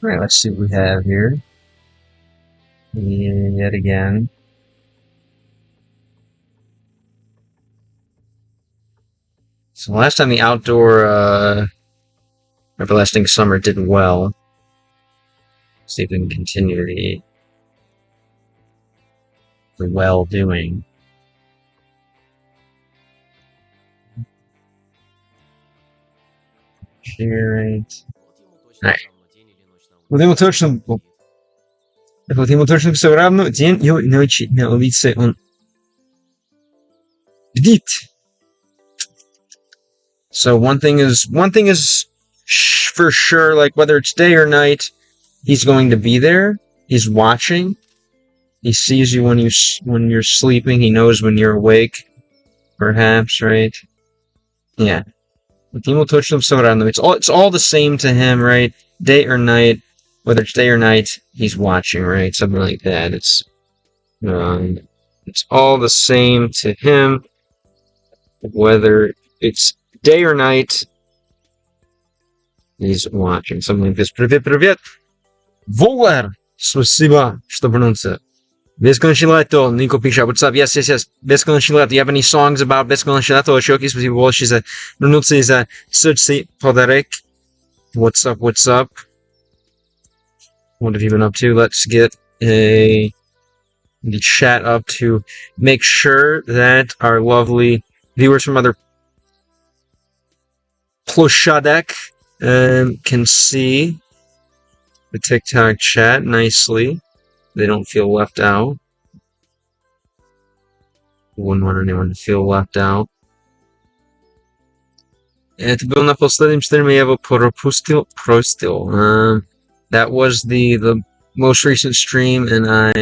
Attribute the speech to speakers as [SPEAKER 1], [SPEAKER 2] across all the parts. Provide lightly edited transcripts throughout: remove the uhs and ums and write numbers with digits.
[SPEAKER 1] Alright, let's see what we have here. Yet again. So last time the outdoor Everlasting Summer did well. Let's see if we can continue the well doing. Right. Вот ему точно все равно, день и ночь на улице он бдит. So one thing is for sure, like whether it's day or night, he's going to be there. He's watching. He sees you when you're sleeping. He knows when you're awake, perhaps, right? Yeah. It's all the same to him, right? Day or night, whether it's day or night, he's watching, right? Something like that. It's all the same to him, whether it's day or night, he's watching. Something like this. Привет. Волар. Спасибо, что вернулся. Бесконечное лето. Nico пишет. What's up? Yes. Бесконечное лето. Do you have any songs about бесконечное лето? Шоки, спасибо большое за вернуться и за соцсети подарок. What's up? What have you been up to? Let's get the chat up to make sure that our lovely viewers from other Ploshadek can see the TikTok chat nicely. They don't feel left out. Wouldn't want anyone to feel left out. Это был на последнем стриме, я его пропустил. That was the most recent stream, and I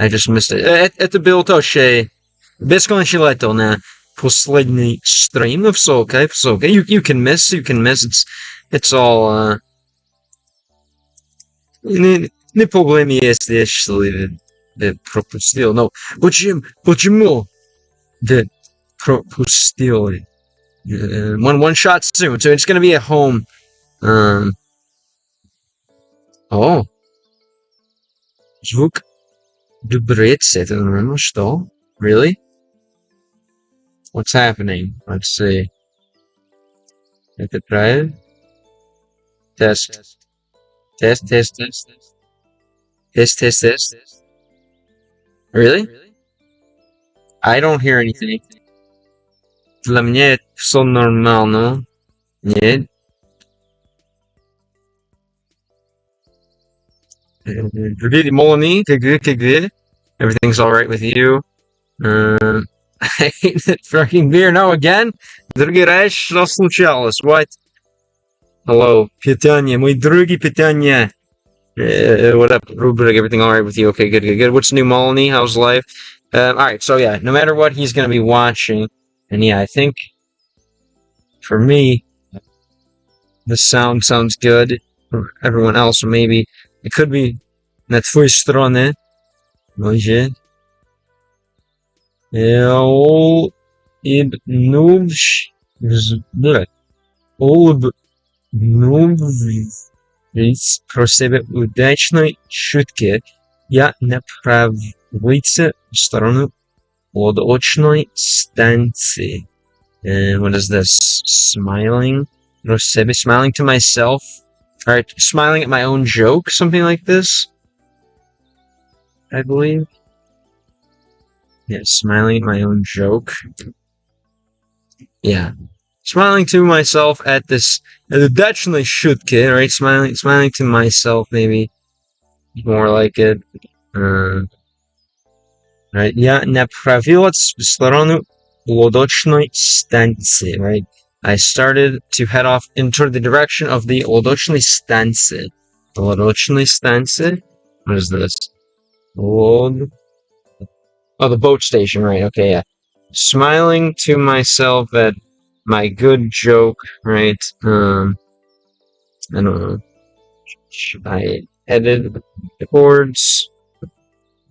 [SPEAKER 1] just missed it. Это был тоже бесконечное лето на последний стрим. No, все okay. You can miss. It's all не проблема, если ты пропустил. Но почему ты пропустил? One shot soon, so it's gonna be at home. Звук дубрится. Это нормально, что? Really? What's happening? Let's see. Это правильно? Test. Really? I don't hear anything. Для меня это все нормально. Нет. Молони, как вы? Everything's alright with you. I hate that fucking beer. No, again? Другой раз, что случалось? What? Hello, питание. Мои други питание. What up, Rubrik? Everything alright with you? Okay, good. What's new, Molony? How's life? Alright, so yeah, no matter what, he's gonna be watching. And yeah, I think, for me, the sound sounds good. For everyone else, maybe, it could be на твоей стороне. Может. Про себя удачной шутки. Я направился в сторону лодочной станции. What is this? Smiling? Smiling to myself? Alright, smiling at my own joke? Something like this? I believe. Yeah, smiling at my own joke. Yeah. Smiling to myself at this удачной шутки, right? Smiling to myself, maybe. More like it. Right? Я направился в сторону лодочной станции, right? I started to head off into the direction of the лодочной станции. The лодочной станции? What is this? Oh, the boat station, right? Okay, yeah. Smiling to myself at my good joke, right? I don't know. I headed towards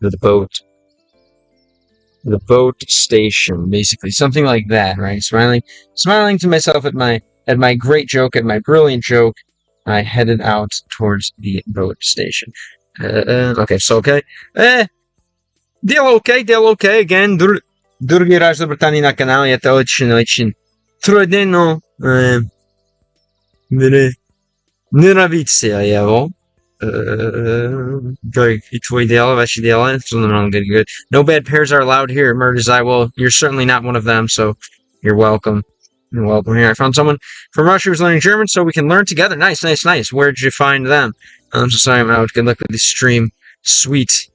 [SPEAKER 1] the boat station, basically. Something like that, right? Smiling to myself at my great joke, at my brilliant joke. I headed out towards the boat station. Okay, so okay. Дело окей, again. Другий раз добро на канале, это очень трудно, но нравится его. И твои дела, ваши дела, good. No bad pairs are allowed here, Murders. Well, you're certainly not one of them, so you're welcome. You're welcome here. I found someone from Russia who's learning German, so we can learn together. Nice. Where'd you find them? I'm so sorry I'm out. Good luck with the stream. Sweet.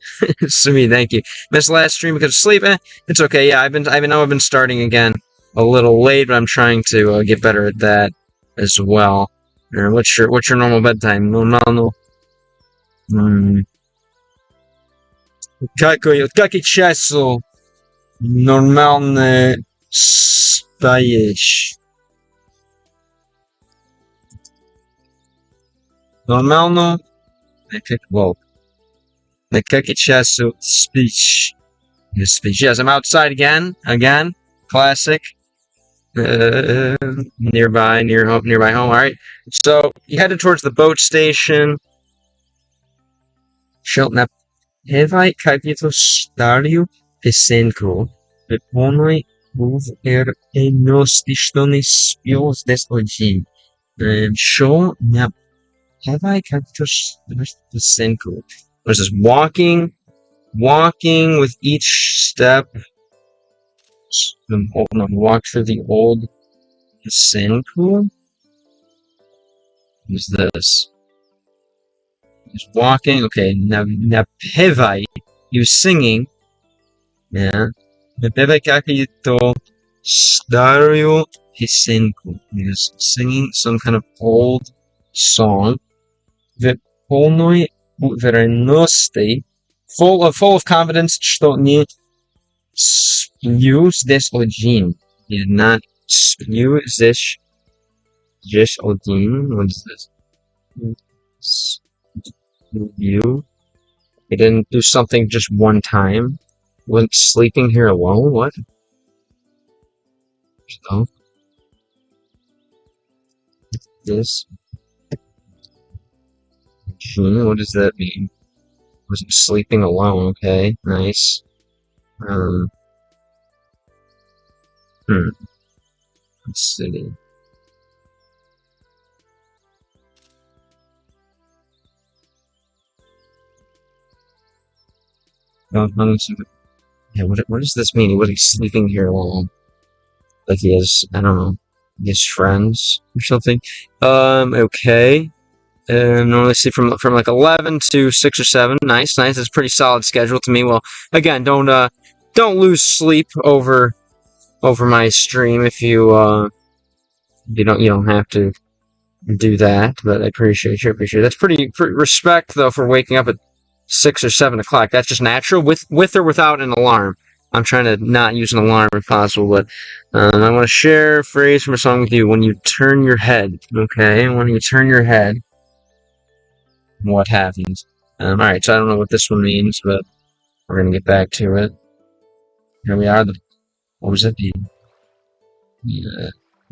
[SPEAKER 1] Sweet, thank you. Missed last stream because of sleep. It's okay. Yeah, I've been starting again a little late, but I'm trying to get better at that as well. What's your normal bedtime? Normal. Какие часу нормально спаешь? Нормально? На какие часу спишь? Yes, I'm outside again. Classic. Nearby home. All right. So you headed towards the boat station. Shelton, певай какую-то старую песенку. Припомни, что не спел здесь один. Что не певай какую-то старую песенку. What is this? Walking with each step. Walk through the old piosenku. What is this? He's walking. Okay, napevai. He was singing. Yeah. Napevai какую-то старую песенку. He was singing some kind of old song. Полной уверенности. Full of confidence, что не сплю здесь один. He did not сплю здесь один. What is this? You. He didn't do something just one time. Wasn't sleeping here alone. What? So. This. What does that mean? Wasn't sleeping alone. Okay, nice. Let's see. Yeah, what does this mean? Was he sleeping here alone? Like he has, I don't know, he has friends or something? Okay. Normally see from like 11 to 6 or 7. Nice. It's a pretty solid schedule to me. Well, again, don't lose sleep over my stream if you don't have to do that. But I appreciate you. That's pretty respect though for waking up at 6 or 7 o'clock. That's just natural with or without an alarm. I'm trying to not use an alarm if possible, but I want to share a phrase from a song with you. When you turn your head, okay? When you turn your head. What happens? Alright, so I don't know what this one means, but we're gonna get back to it. Here we are. What was it?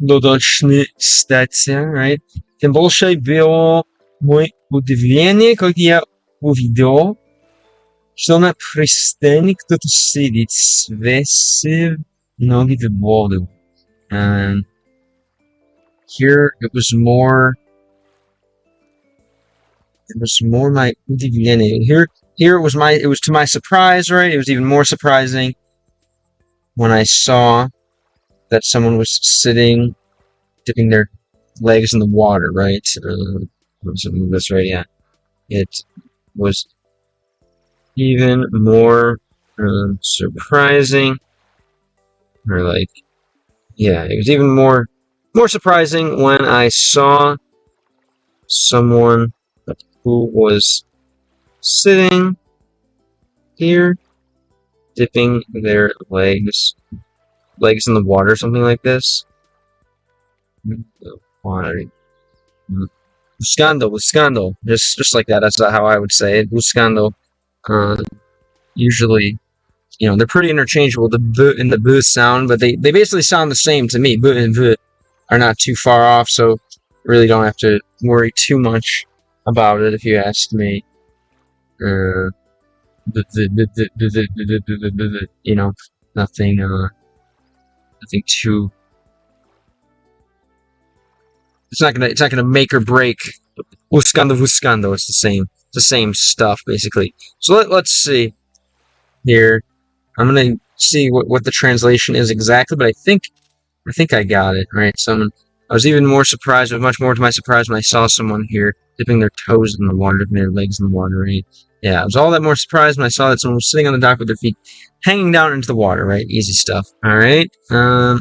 [SPEAKER 1] Додачная статья, right? Тем больше было мое удивление, когда я увидел, что на пристани кто-то сидит, свесив ноги в воду. Here it was more my удивление. Here it was to my surprise, right? It was even more surprising when I saw that someone was sitting, dipping their legs in the water, right? Something like this, right? Yeah. It was even more surprising, or like, yeah, it was even more surprising when I saw someone who was sitting here, dipping their legs in the water, something like this. Water. Buscando. Just like that. That's how I would say it. Buscando. Usually, they're pretty interchangeable, the b and the b sound, but they basically sound the same to me. B and b are not too far off, so really don't have to worry too much about it, if you ask me. You know, nothing too. It's not gonna make or break. Buscando. It's the same stuff basically. So let's see here. I'm gonna see what the translation is exactly, but I think I got it right. I was even more surprised, much more to my surprise, when I saw someone here dipping their toes in the water, dipping their legs in the water, right? Yeah, I was all that more surprised when I saw that someone was sitting on the dock with their feet hanging down into the water, right? Easy stuff. All right. I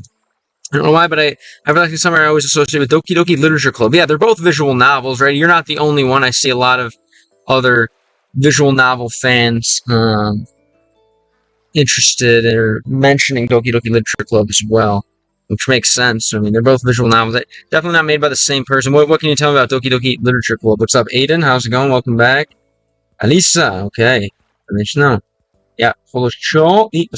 [SPEAKER 1] don't know why, but I feel like summer I always associate with Doki Doki Literature Club. Yeah, they're both visual novels, right? You're not the only one. I see a lot of other visual novel fans interested or mentioning Doki Doki Literature Club as well, which makes sense. I mean, they're both visual novels. Definitely not made by the same person. What can you tell me about Doki Doki Literature Club? What's up, Aiden? How's it going? Welcome back. Alisa, okay. Отлично. Я получил и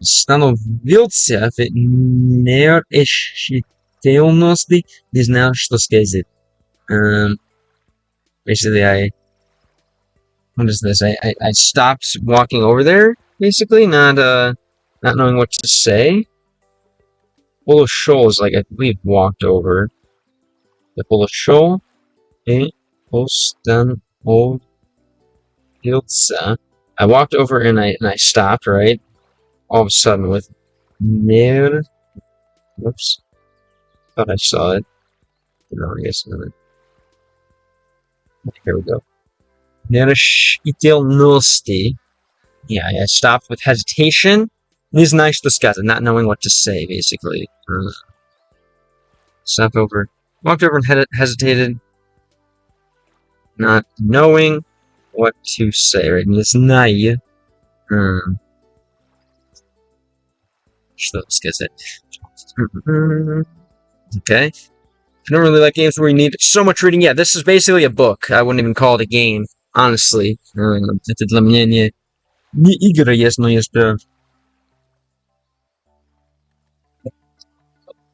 [SPEAKER 1] становился в нерешительности, не знал, что сказать. Basically, what is this? I stopped walking over there, basically, not knowing what to say. Полушел is like, I believe, walked over. The полушел и остановился. I walked over and I stopped, right? All of a sudden with whoops. Thought I saw it. No, I guess not. Here we go. Нерешительности. Yeah, I stopped with hesitation. Не знаю, что сказать, not knowing what to say, basically. Walked over and hesitated, not knowing what to say, right? Не знаю. Что сказать? Okay. I don't really like games where you need so much reading. Yeah, this is basically a book. I wouldn't even call it a game, honestly. Это для меня не игра есть, но есть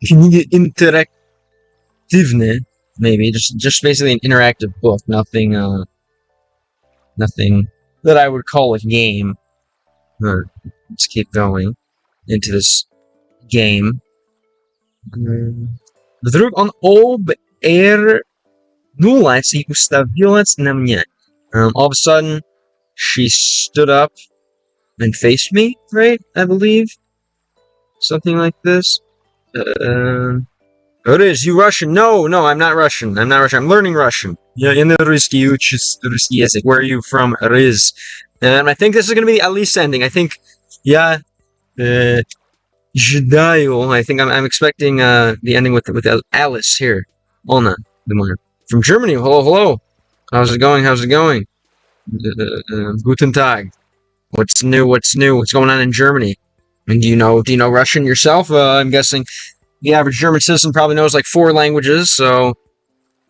[SPEAKER 1] книга интерактивная, maybe just basically an interactive book. Nothing that I would call a game. Let's keep going into this game. Вдруг он обернулась и уставилась на меня. All of a sudden, she stood up and faced me, right? I believe. Something like this. It is. You Russian? No, I'm not Russian. I'm learning Russian. Я не русский, учусь русский язык. Where are you from? Riz. I think this is going to be the Alice ending. I think, yeah. I think I'm expecting the ending with Alice here. Ona, from Germany. Hello. How's it going? Guten Tag. What's new? What's going on in Germany? And do you know Russian yourself? I'm guessing the average German citizen probably knows like 4 languages. So,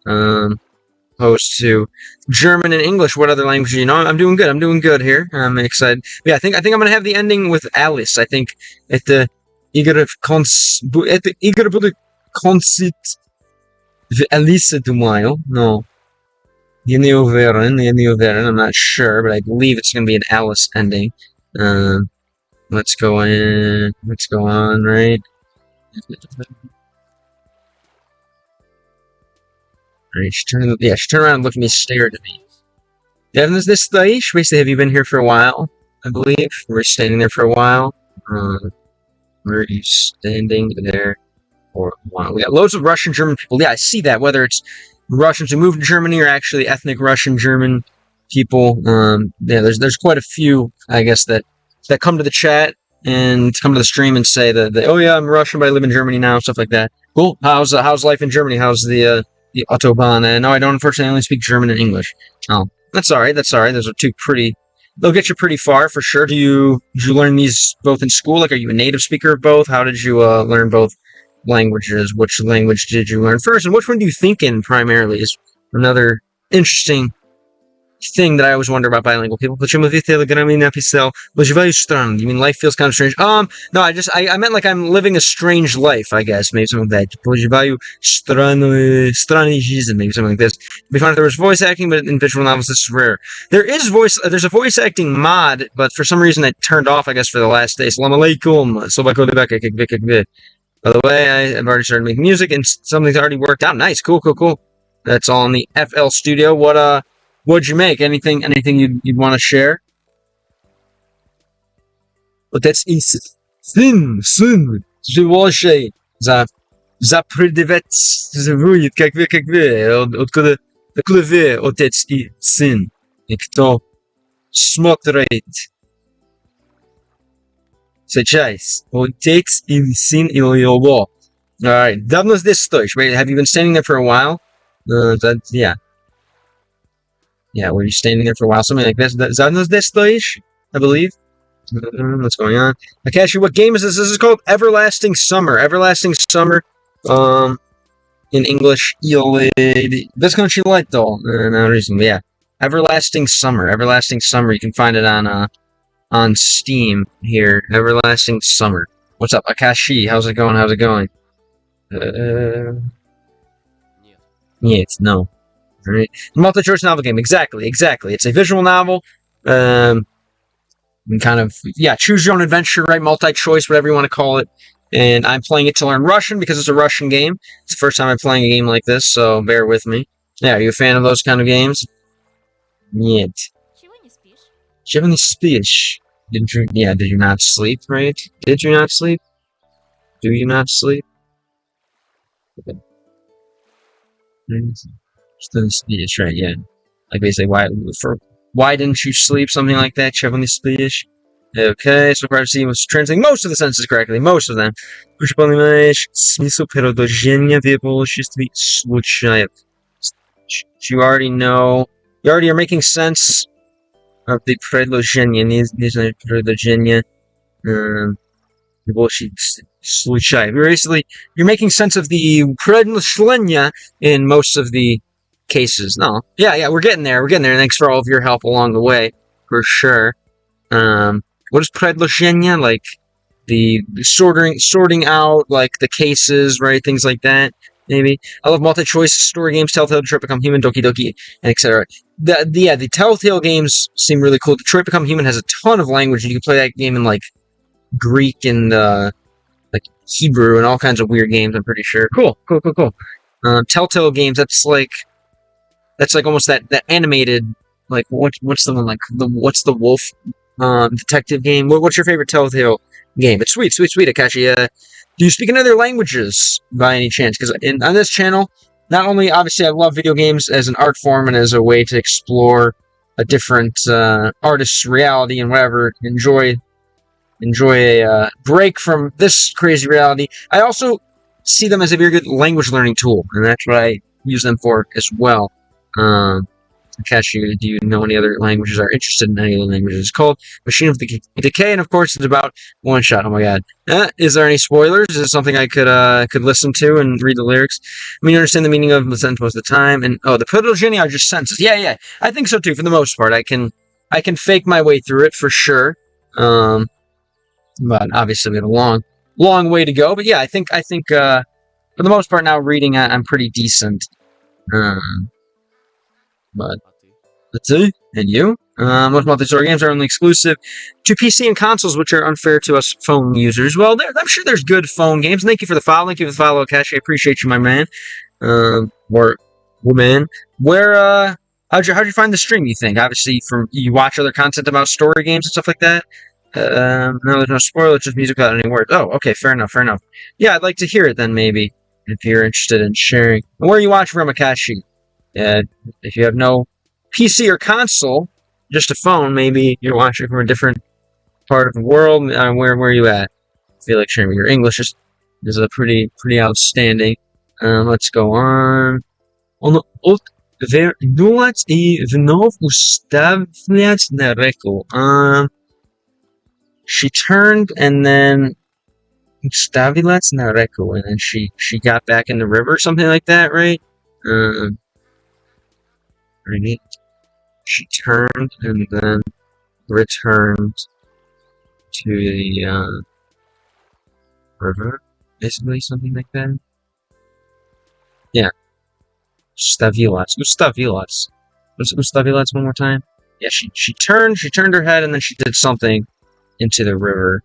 [SPEAKER 1] opposed to German and English, what other language do you know? I'm doing good here. I'm excited. Yeah, I think I'm gonna have the ending with Alice. I think at the игры будут концить в Алисе, думаю. No. Я не уверен. I'm not sure, but I believe it's going to be an Alice ending. Let's go on, right? She turned around and looked at me, stared at me. Devin, is this Thaish? Basically, have you been here for a while? I believe. We're standing there for a while. Where are you standing there for a while? We got loads of Russian, German people. Yeah, I see that. Whether it's Russians who moved to Germany or actually ethnic Russian, German people. Yeah, there's quite a few, I guess, that come to the chat and come to the stream and say that oh yeah, I'm Russian, but I live in Germany now, stuff like that. Cool. How's life in Germany? How's the Autobahn? No, I don't. Unfortunately, I only speak German and English. Oh, that's all right. Those are two pretty. They'll get you pretty far for sure. Did you learn these both in school? Like, are you a native speaker of both? How did you learn both languages? Which language did you learn first, and which one do you think in primarily? Is another interesting thing that I always wonder about bilingual people. Почему ты телеграмме написал? Поживаю странно. You mean life feels kind of strange? No, I meant like I'm living a strange life, I guess. Maybe something like that. Поживаю странной жизнь. Maybe something like this. It'd be fun if there was voice acting, but in visual novels, this is rare. There's a voice acting mod, but for some reason it turned off, I guess, for the last day. Salam alaikum. By the way, I've already started making music, and something's already worked out. Nice, cool. That's all in the FL Studio. What'd you make? Anything you'd want to share? Вот это сын, живущий за предвет как вы, откуда вы, отец и сын, и кто смотрит сейчас, отец и сын или его. Alright, давно здесь стоишь, right? Have you been standing there for a while? Yeah. Yeah, were you standing there for a while? Something like this. Давно здесь стоишь, I believe. What's going on? Akashi, what game is this? This is called Everlasting Summer. Everlasting Summer. In English, Visconti Light though. No reason, but yeah. Everlasting Summer. Everlasting Summer. You can find it on Steam here. Everlasting Summer. What's up, Akashi? How's it going? No. Right. Multi-choice novel game. Exactly. It's a visual novel. And kind of, choose your own adventure, right? Multi-choice, whatever you want to call it. And I'm playing it to learn Russian because it's a Russian game. It's the first time I'm playing a game like this, so bear with me. Yeah, are you a fan of those kind of games? Нет. Чего не спишь? Did you not sleep, right? Did you not sleep? Do you not sleep? Okay. It's right, yeah. Like basically, why didn't you sleep? Something like that. Чего не спишь? Okay, so privacy was translating most of the sentences correctly. Most of them. Ты понимаешь смысл предложения в большинстве случаев. You already are making sense of the предложение. Не знаю предложение. Basically, you're making sense of the предложения in most of the cases. No. Yeah, we're getting there. Thanks for all of your help along the way, for sure. What is предложение? Like the sorting out like the cases, right? Things like that. Maybe. I love multi-choice story games, Telltale, Detroit Become Human, Doki Doki, and etc. The Telltale games seem really cool. Detroit Become Human has a ton of language, and you can play that game in like Greek and like Hebrew and all kinds of weird games. I'm pretty sure. Cool. Telltale games. That's like almost that animated. Like what's the one like what's the wolf detective game? What's your favorite Telltale game? It's sweet, Akashi. Do you speak in other languages by any chance? Because on this channel, not only obviously I love video games as an art form and as a way to explore a different artist's reality and whatever, enjoy a break from this crazy reality. I also see them as a very good language learning tool, and that's what I use them for as well. Akashi, do you know any other languages? Are interested in any other languages? It's called Machine of Decay, and of course it's about one shot. Oh my god! Is there any spoilers? Is it something I could listen to and read the lyrics? I mean, you understand the meaning of the sentence most of the time, and the предложения are just sentences. Yeah, I think so too. For the most part, I can fake my way through it for sure. But obviously we have a long way to go. But yeah, I think for the most part now reading I'm pretty decent. But let's see. And you? Most multi-story games are only exclusive to PC and consoles, which are unfair to us phone users. Well, I'm sure there's good phone games. Thank you for the follow. Akashi. I appreciate you, my man. Or woman. Where how'd you find the stream? You think? Obviously, you watch other content about story games and stuff like that. No, there's no spoiler. It's just music without any words. Oh, okay, fair enough. Yeah, I'd like to hear it then, maybe, if you're interested in sharing. Where are you watching from, Akashi? If you have no PC or console, just a phone, maybe you're watching from a different part of the world. Where are you at? I feel like sharing your English is a pretty outstanding. Let's go on. Вернулась и вновь уставилась на реку. She turned and then уставилась на реку, and then she got back in the river, something like that, right? Pretty neat. She turned and then returned to the river, basically, something like that. Yeah. Ustavilas. Ustavilas one more time. Yeah, she turned her head and then she did something into the river.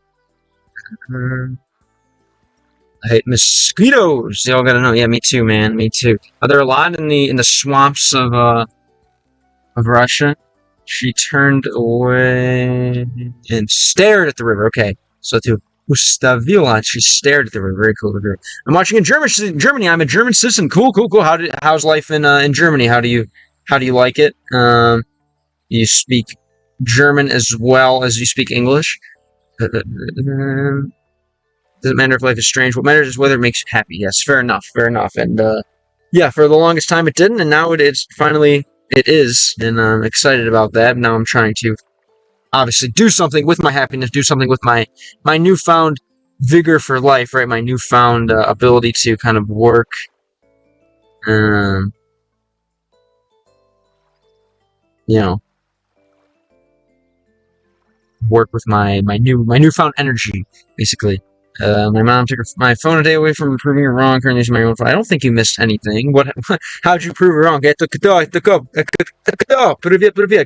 [SPEAKER 1] I hate mosquitoes. Y'all gotta know. Yeah, me too, man. Me too. Are there a lot in the swamps of Russia? She turned away and stared at the river. Okay, so to Ustavilat, she stared at the river. Very cool. I'm watching in Germany. I'm a German citizen. Cool. How's life in Germany? How do you like it? You speak German as well as you speak English. Doesn't matter if life is strange. What matters is whether it makes you happy. Yes, fair enough. And yeah, for the longest time it didn't, and now it is and I'm excited about that. Now I'm trying to obviously do something with my happiness, do something with my newfound vigor for life, right? My newfound ability to kind of work. Work with my newfound energy, basically. My mom took my phone a day away from proving it wrong. Currently using my own phone. I don't think you missed anything. How'd you prove it wrong? Привет,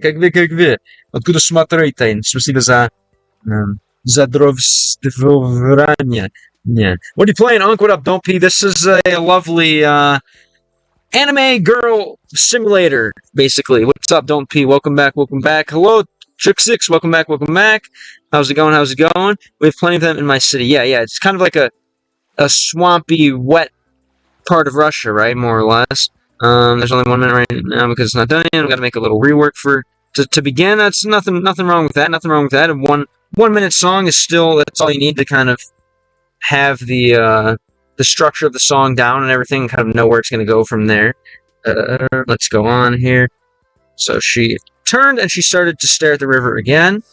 [SPEAKER 1] как вы? Откуда смотрите? Спасибо за здравствование. Yeah. What are you playing, Unc? What up, Don't Pee? This is a lovely anime girl simulator, basically. What's up, Don't Pee? Welcome back. Hello, Trick6, welcome back. How's it going? We have plenty of them in my city. Yeah, it's kind of like a swampy, wet part of Russia, right? More or less. There's only 1 minute right now because it's not done yet. I've got to make a little rework to begin. That's nothing wrong with that. And 1 minute song is still, that's all you need to kind of have the structure of the song down and everything, and kind of know where it's going to go from there. Let's go on here. So she turned and she started to stare at the river again.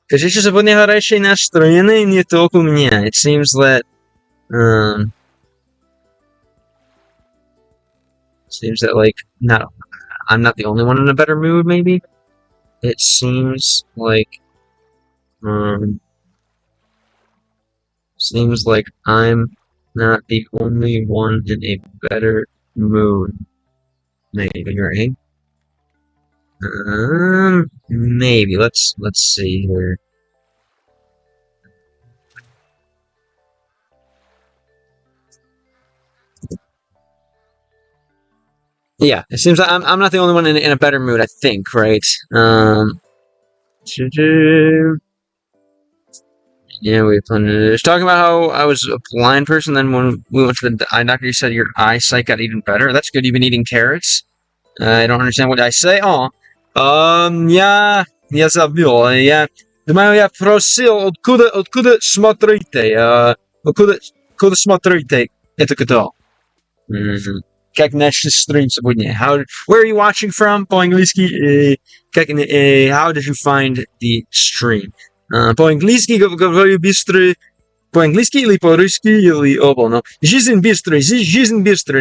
[SPEAKER 1] It seems that like I'm not the only one in a better mood, maybe. It seems like I'm not the only one in a better mood. Maybe, right? Maybe. Let's see here. Yeah, it seems like I'm not the only one in a better mood, I think, right? Yeah, we was talking about how I was a blind person, then when we went to the eye doctor, you said your eyesight got even better. That's good. You've been eating carrots. I don't understand what I say. Я забыл. Я просил, откуда смотрите? Откуда смотрите? Это кто? Как начали стрим сегодня? Where are you watching from? По-английски. How did you find the stream? По-английски говорю быстро. По-английски или по-русски, или оба. Но жизнь быстрая,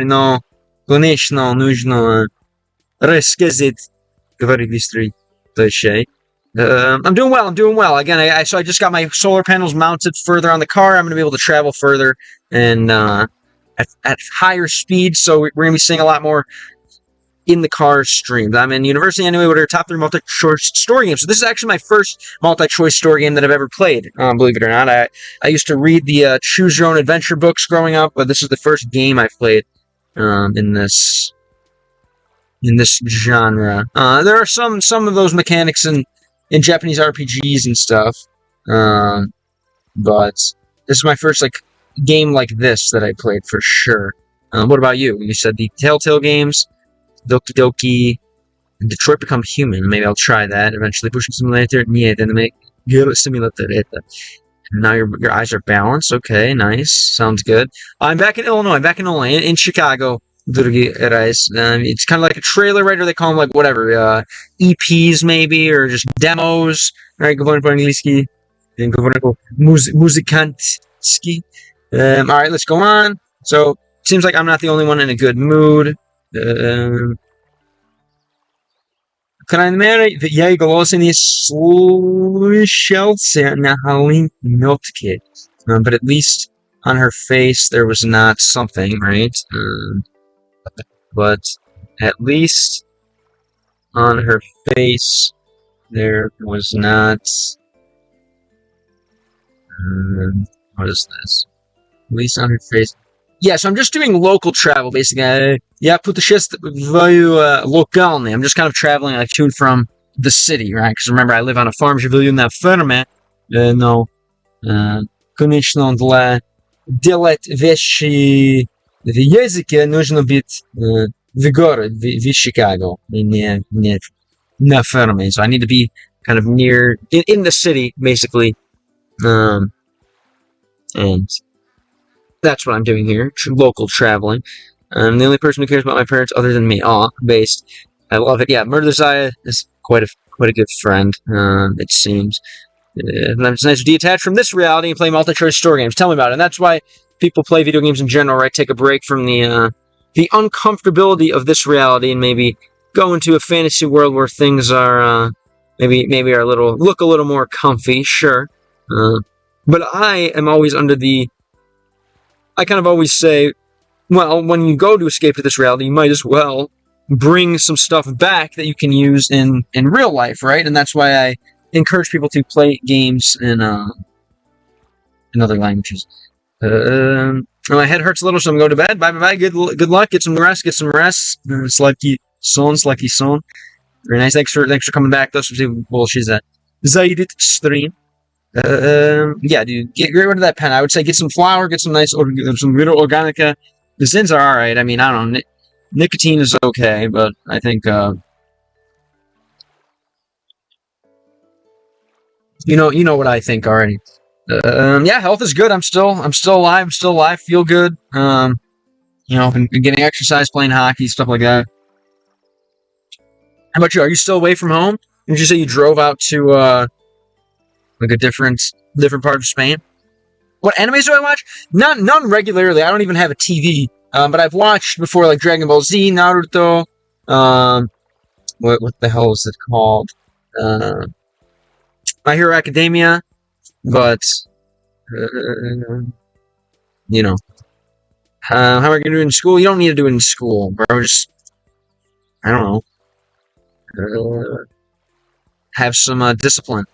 [SPEAKER 1] но, конечно, нужно рассказать, говорить быстрее. I'm doing well. Again, so I just got my solar panels mounted further on the car. I'm going to be able to travel further and at higher speed, so we're going to be seeing a lot more in the car streams. I'm in university anyway. What are top 3 multi-choice story games? So this is actually my first multi-choice story game that I've ever played, believe it or not. I used to read the Choose Your Own Adventure books growing up, but this is the first game I've played in this genre. There are some of those mechanics in Japanese RPGs and stuff, but this is my first game like this that I played for sure. What about you? You said the Telltale games, Doki Doki, and Detroit Become Human. Maybe I'll try that eventually. Pushing Simulator, Girl Simulator. Now your eyes are balanced. Okay, nice. Sounds good. I'm back in Illinois. In Chicago. It's kind of like a trailer, right? Or they call them whatever, EPs maybe, or just demos. Right? Говорю по-английски. Говорю музыкантски. Alright, let's go on. So, seems like I'm not the only one in a good mood. крайней мере, я и голос не слышался на нотке. But at least on her face there was not something, right? But at least on her face there was not... what is this? At least on her face... Yeah, so I'm just doing local travel, basically. Я путешествую локально. I'm just kind of traveling like to and from the city, right? Because remember, I live on a farm. Живу на ферме. Но, конечно, для делать вещи в языке нужно быть в городе, в Chicago, не на ферме. So I need to be kind of near, in the city, basically. And that's what I'm doing here, local traveling. I'm the only person who cares about my parents other than me. Aw, based. I love it. Yeah, Murderzaya is quite a good friend, it seems. It's nice to detach from this reality and play multi-choice story games. Tell me about it. And that's why people play video games in general, right? Take a break from the uncomfortability of this reality and maybe go into a fantasy world where things are maybe are look a little more comfy, sure. But I am always under the... I kind of always say, well, when you go to escape to this reality, you might as well bring some stuff back that you can use in real life, right? And that's why I encourage people to play games in other languages. My head hurts a little, so I'm going to bed. Bye. Good luck. Get some rest. Sladký son. Very nice. Thanks for coming back. That's some bullshit that Zaydit stream. Yeah, dude, get rid of that pen. I would say get some flour, get some nice, some good organica. The Zins are alright. I mean, I don't know. Nicotine is okay, but I think, you know what I think already. Yeah, health is good. I'm still alive. Feel good. Been getting exercise, playing hockey, stuff like that. How about you? Are you still away from home? Did you say you drove out to, like a different part of Spain? What animes do I watch? None regularly. I don't even have a TV. But I've watched before, like Dragon Ball Z, Naruto. What the hell is it called? My Hero Academia. But how am I gonna do it in school? You don't need to do it in school, bro. Just, I don't know. Have some discipline.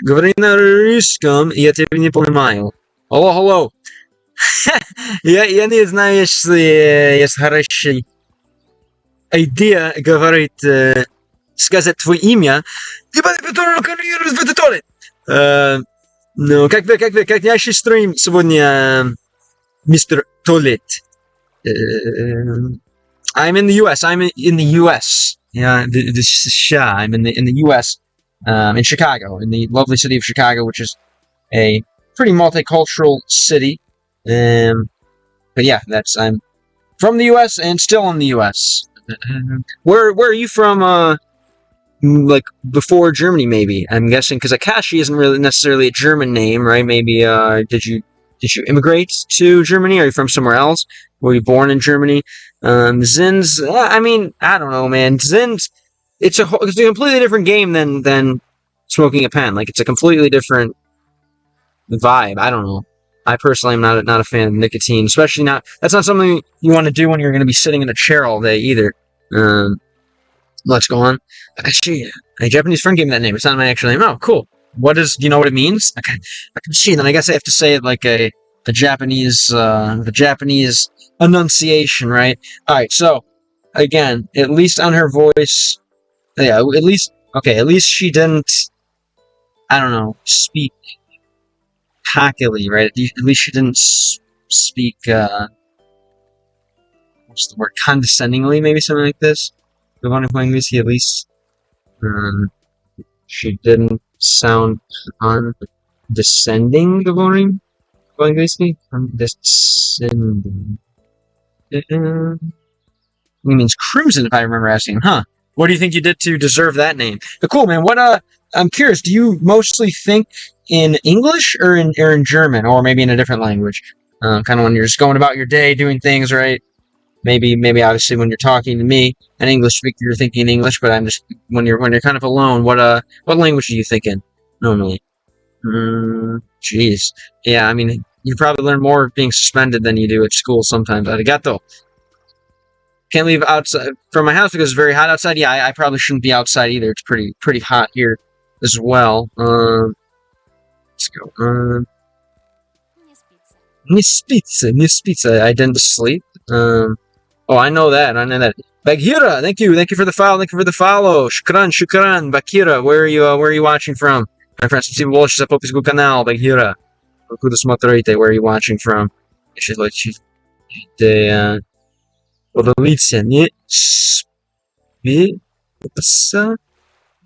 [SPEAKER 1] Говори на русском, я тебя не понимаю. Hello. Я не знаю, если есть хорошая идея сказать твое имя. Ну, как наши строим сегодня, мистер Туалет? I'm in the US. Yeah, the США. I'm in the US. In Chicago, in the lovely city of Chicago, which is a pretty multicultural city. But yeah, I'm from the U.S. and still in the U.S. Where are you from? Like before Germany, maybe? I'm guessing because Akashi isn't really necessarily a German name, right? Maybe did you immigrate to Germany? Are you from somewhere else? Were you born in Germany? Zins. I mean, I don't know, man. Zins. It's a completely different game than smoking a pen. Like, it's a completely different vibe. I don't know. I personally am not a fan of nicotine, especially not. That's not something you want to do when you're going to be sitting in a chair all day either. Let's go on. Actually, a Japanese friend gave me that name. It's not my actual name. Oh, cool. Do you know what it means? Okay, I can see. Then I guess I have to say it like the Japanese enunciation, right? All right. So again, at least on her voice. Yeah, at least she didn't, I don't know, speak cockily, right? At least she didn't speak, what's the word, condescendingly, maybe something like this. At least, she didn't sound condescending, говорим, по-английски, condescending. It means cruising, if I remember asking, huh? What do you think you did to deserve that name? But cool, man. I'm curious. Do you mostly think in English or in German, or maybe in a different language? Kind of when you're just going about your day, doing things, right? Maybe obviously when you're talking to me, an English speaker, you're thinking English, but I'm just when you're kind of alone, what language are you thinking normally? Jeez. Yeah, I mean, you probably learn more being suspended than you do at school sometimes. Arigato. Can't leave outside from my house because it's very hot outside. Yeah, I probably shouldn't be outside either. It's pretty hot here as well. Let's go. Не спится. I didn't sleep. Oh, I know that. Bagheera, thank you for the follow. Shukran. Bakira, where are you watching from? My friend, спасибо большое за подписку канал, Багира. Откуда смотрите? Where are you watching from? Если хотите поделиться, не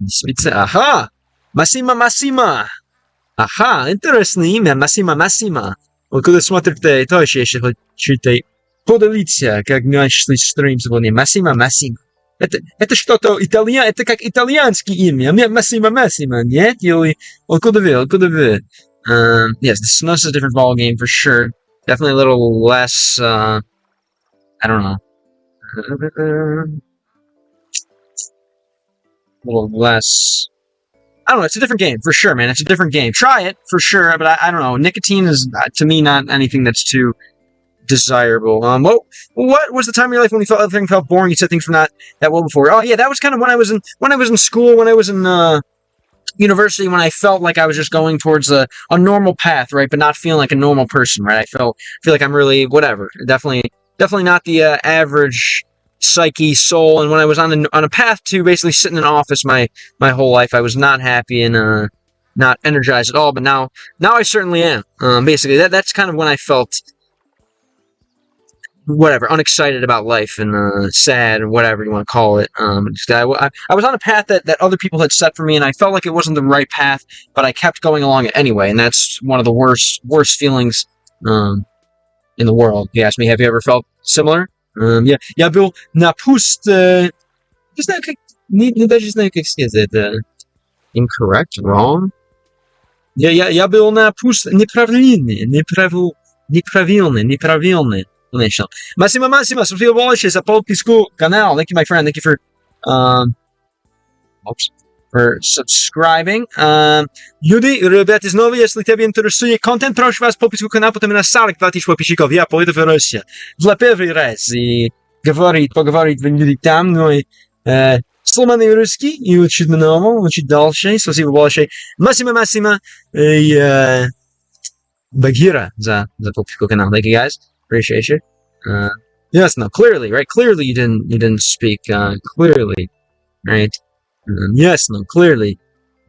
[SPEAKER 1] спится. Ага! Массима. Ага, интересное имя. Массима. Откуда смотрите тоже, если хотите поделиться, как начали стрим сегодня. Массима. Это что-то это как итальянское имя. Массима, нет? Или откуда вы? Yes, this is a different ball game for sure. Definitely a little less, I don't know. A little less. I don't know. It's a different game for sure, man. It's a different game. Try it for sure, but I don't know. Nicotine is to me not anything that's too desirable. What was the time of your life when everything felt boring? You said things were not that well before. Oh yeah, that was kind of when I was in school, when I was in university, when I felt like I was just going towards a normal path, right, but not feeling like a normal person, right. I feel like I'm really whatever. Definitely not the average psyche soul. And when I was on a path to basically sit in an office my whole life, I was not happy and not energized at all. But now I certainly am. Basically, that's kind of when I felt whatever, unexcited about life and sad or whatever you want to call it. I was on a path that other people had set for me, and I felt like it wasn't the right path, but I kept going along it anyway, and that's one of the worst feelings in the world. You ask me, have you ever felt similar? Yeah, я был на пуст, не знаю, как, даже знаю, как сказать, incorrect, wrong. Я был на пуст неправильный. Massima, спасибо большое за подписку канал. Thank you, my friend. Thank you for subscribing. Люди, ребята, снова, если тебе интересует контент, прошу вас подписку канал, потому что 40 тысяч подписчиков. Я поеду в Россию для первый раз и поговорить в люди там, но сломанный русский и учить много, учить дальше. Спасибо большое. Массимо и Багира за подписку канал. Thank you, guys. Appreciate you. Yes, no, clearly, right? Clearly you didn't speak clearly, right? Yes, no, clearly.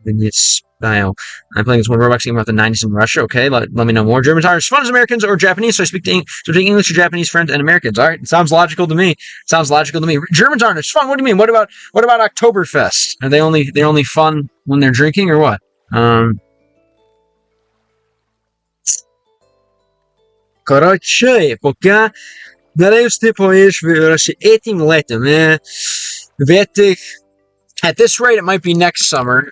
[SPEAKER 1] In this style. I'm playing this one Roblox game about the 90s in Russia. Okay, let me know more. Germans are as fun as Americans or Japanese, so I speak English to Japanese friends and Americans. All right, it sounds logical to me. Germans aren't as fun. What do you mean? What about Oktoberfest? Are they only fun when they're drinking or what? Короче, пока надеюсь, ты поедешь в Россию этим летом. At this rate, it might be next summer.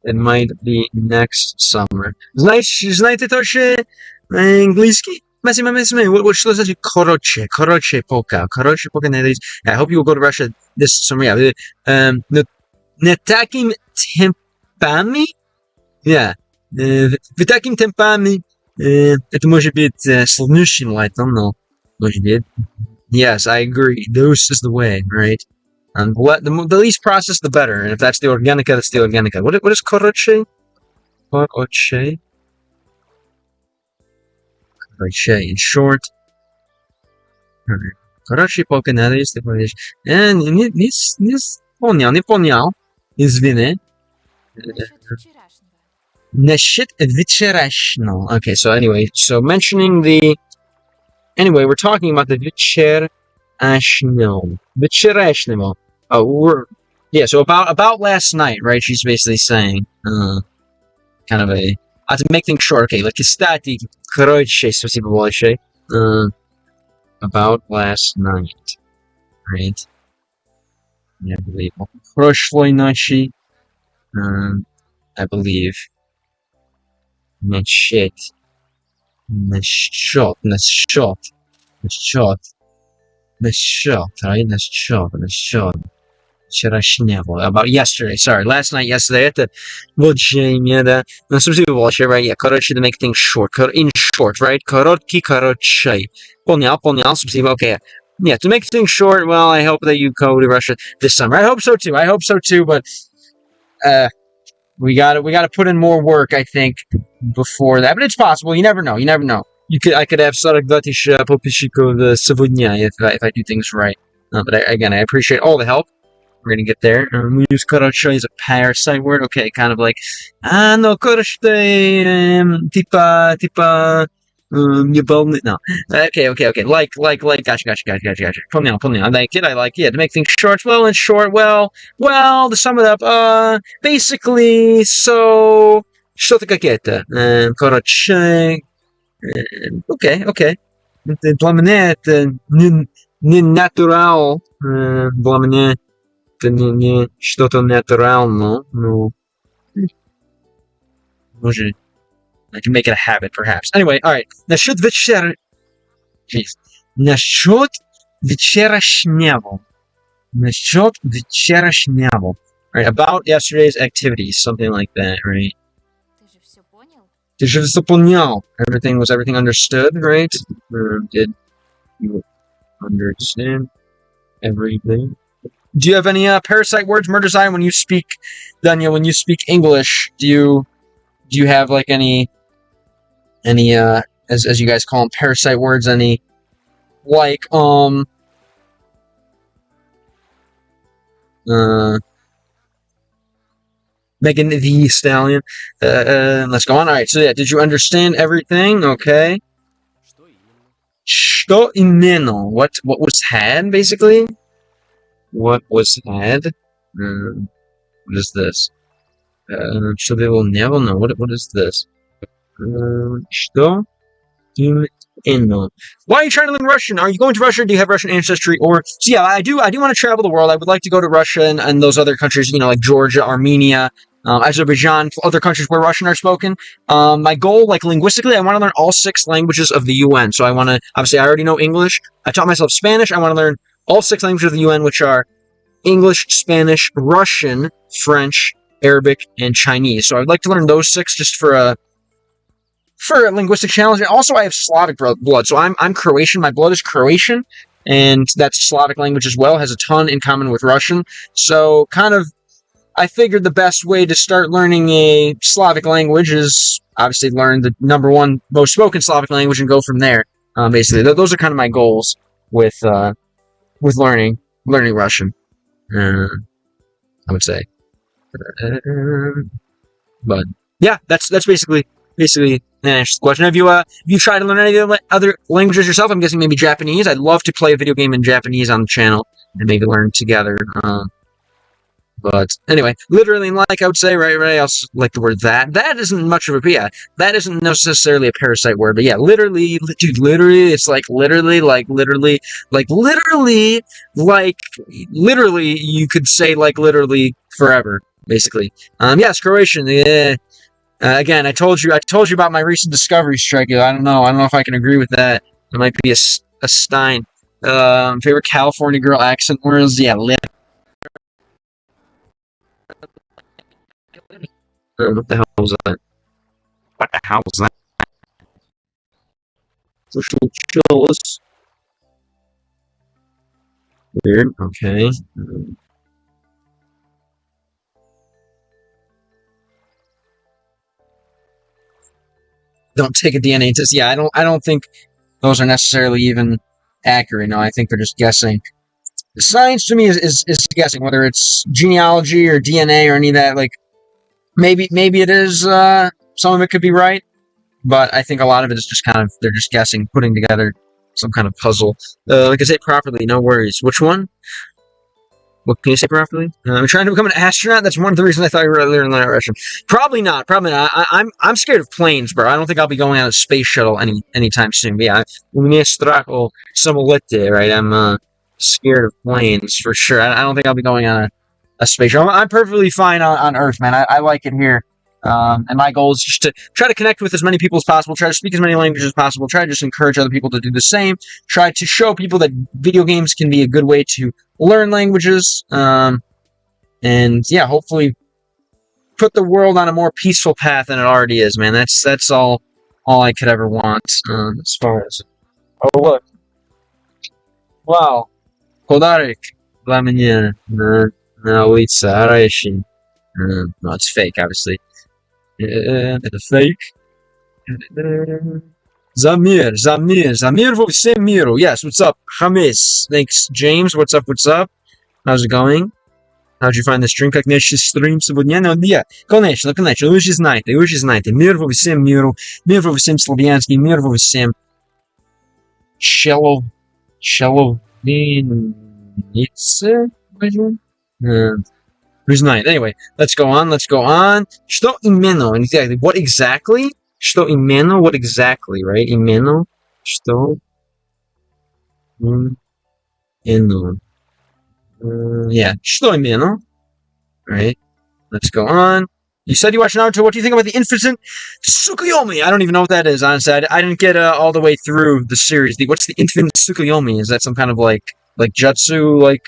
[SPEAKER 1] It might be next summer. Знаете тоже английский? Массимо, what should I say? Короче, пока надеюсь. I hope you will go to Russia this summer. Yeah. Не такими темпами. Yeah. В такими темпами. Это может быть следующим летом, но может быть. Yes, I agree. This is the way, right? And the least processed, the better. And if that's the organica, that's the organica. What is koroche? Koroche, in short. Koroche пока надо, если говоришь. Не понял. Извини. Насчет вчерашнего. Okay, so anyway, mentioning anyway, we're talking about the вчерашнего. Oh, so about last night, right? She's basically saying, kind of to make things short. Okay, like кстати, короче, спасибо большое. About last night, right? I believe прошлой ночи. I believe. Насчет. Насчет, right? Насчет. Вчерашнего. About yesterday. Sorry, last night, yesterday. Это обучение, да. Ну, substitute вообще, right? Yeah. Короче, to make things short. In short, right? Короткий, короче. Понял. Substitute, okay. Yeah, to make things short, well, I hope that you go to Russia this summer. I hope so too, but we gotta put in more work, I think, before that. But it's possible. You never know. I could have Saragdatish Popishiko сегодня if I do things right. But I appreciate all the help. We're gonna get there. We use короче as a parasite word. Okay, kind of like, no, короче, типа, no. Okay. Like, gotcha. Понял. I like it. Yeah, to make things short. Well, to sum it up, basically, so, что-то какое-то. Короче, okay. Для меня это не natural. Для меня это не что-то натурально, ну, может, I can make it a habit, perhaps. Anyway, alright. Насчет вчерашнего. Right, about yesterday's activities, something like that, right? Ты же все понял? Was everything understood, right? Did you understand everything? Do you have any parasite words, Murderzine, when you speak, Daniel, when you speak English? Do you have like any as you guys call them, parasite words, any like Megan the Stallion. Let's go on. Alright, so yeah, did you understand everything? Okay. Что именно? What was had, basically? What was had? What is this? Что было never know. What is this? Что именно? Why are you trying to learn Russian? Are you going to Russia? Do you have Russian ancestry? Or so yeah, I do want to travel the world. I would like to go to Russia and those other countries, like Georgia, Armenia, Azerbaijan, other countries where Russian are spoken. My goal, like linguistically, I want to learn all 6 languages of the UN. So I want to, obviously, I already know English. I taught myself Spanish. I want to learn all 6 languages of the UN, which are English, Spanish, Russian, French, Arabic, and Chinese. So I'd like to learn those 6 just for a linguistic challenge. And also, I have Slavic blood. So I'm Croatian. My blood is Croatian, and that's Slavic language as well. Has a ton in common with Russian. So kind of, I figured the best way to start learning a Slavic language is obviously learn the number 1 most spoken Slavic language and go from there. Basically, those are kind of my goals with learning Russian. I would say, but yeah, that's basically the question. Have you tried to learn any other languages yourself? I'm guessing maybe Japanese. I'd love to play a video game in Japanese on the channel and maybe learn together. But anyway, literally, like I would say, right, I also like the word that. That isn't much of a, yeah, that isn't necessarily a parasite word, but yeah, literally, dude, literally, it's like literally, you could say like literally forever, basically. Yes, Croatian, yeah. Again, I told you about my recent discovery, Strike. I don't know if I can agree with that. It might be a Stein. Favorite California girl accent words, yeah, what the hell was that? Social chills. Weird. Okay. Don't take a DNA test. Yeah, I don't think those are necessarily even accurate. No, I think they're just guessing. Science to me is guessing, whether it's genealogy or DNA or any of that. Like, maybe it is, some of it could be right, but I think a lot of it is just kind of, they're just guessing, putting together some kind of puzzle. Like I say properly, no worries. Which one? What can you say properly? I'm trying to become an astronaut. That's one of the reasons I thought you were learning Russian. Probably not. I'm scared of planes, bro. I don't think I'll be going on a space shuttle anytime soon. But yeah, у меня страх о самолете, right? I'm scared of planes for sure. I don't think I'll be going on a space shuttle. I'm perfectly fine on Earth, man. I like it here. And my goal is just to try to connect with as many people as possible, try to speak as many languages as possible, try to just encourage other people to do the same, try to show people that video games can be a good way to learn languages, and yeah, hopefully put the world on a more peaceful path than it already is, man. That's all I could ever want, as far as... Oh, look. Wow. Podarek dla mnie na ulicy Arashi. No, it's fake, obviously. It's fake. Zamir во всем миру. Yes, what's up? Hamis. Thanks, James. What's up? How's it going? How'd you find the stream? Как наш стрим сегодня? Ну, yeah. Конечно. Вы же знаете. Мир во всем миру. Мир во всем славянским. Мир во всем Шеловнице. Who's night? Anyway, let's go on. Что именно? Exactly. What exactly? Что именно? What exactly, right? Именно. Что именно. Yeah. Что именно? Right. Let's go on. You said you watched Naruto. What do you think about the infant Tsukuyomi? I don't even know what that is, honestly. I didn't get all the way through the series. What's the infant Tsukuyomi? Is that some kind of like jutsu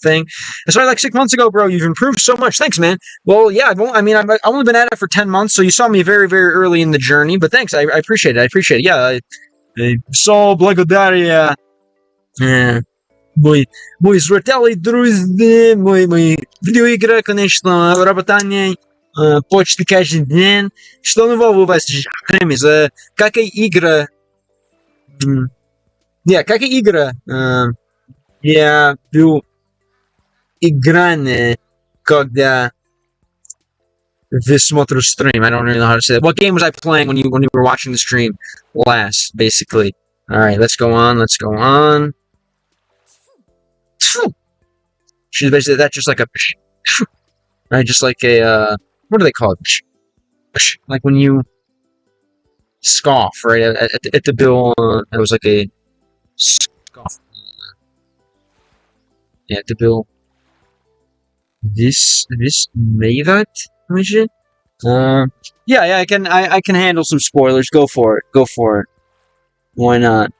[SPEAKER 1] thing? I started like 6 months ago, bro. You've improved so much. Thanks, man. Well, yeah. I've only been at it for 10 months, so you saw me very, very early in the journey. But thanks. I appreciate it. Yeah. So благодаря мой зрители, друзья, мой видеоигры, конечно, работание почти каждый день. Что нового у вас, Кремис? Какая игра? Какая игра? Я был играние, когда вы смотрите стрим. I don't really know how to say that. What game was I playing when you were watching the stream last, basically? Alright, let's go on. She's basically that's just like a right, just like a what do they call it? Like when you scoff, right? At the bill, it was like a scoff. Yeah, at the bill. This made that mission. Yeah, I can handle some spoilers. Go for it. Why not?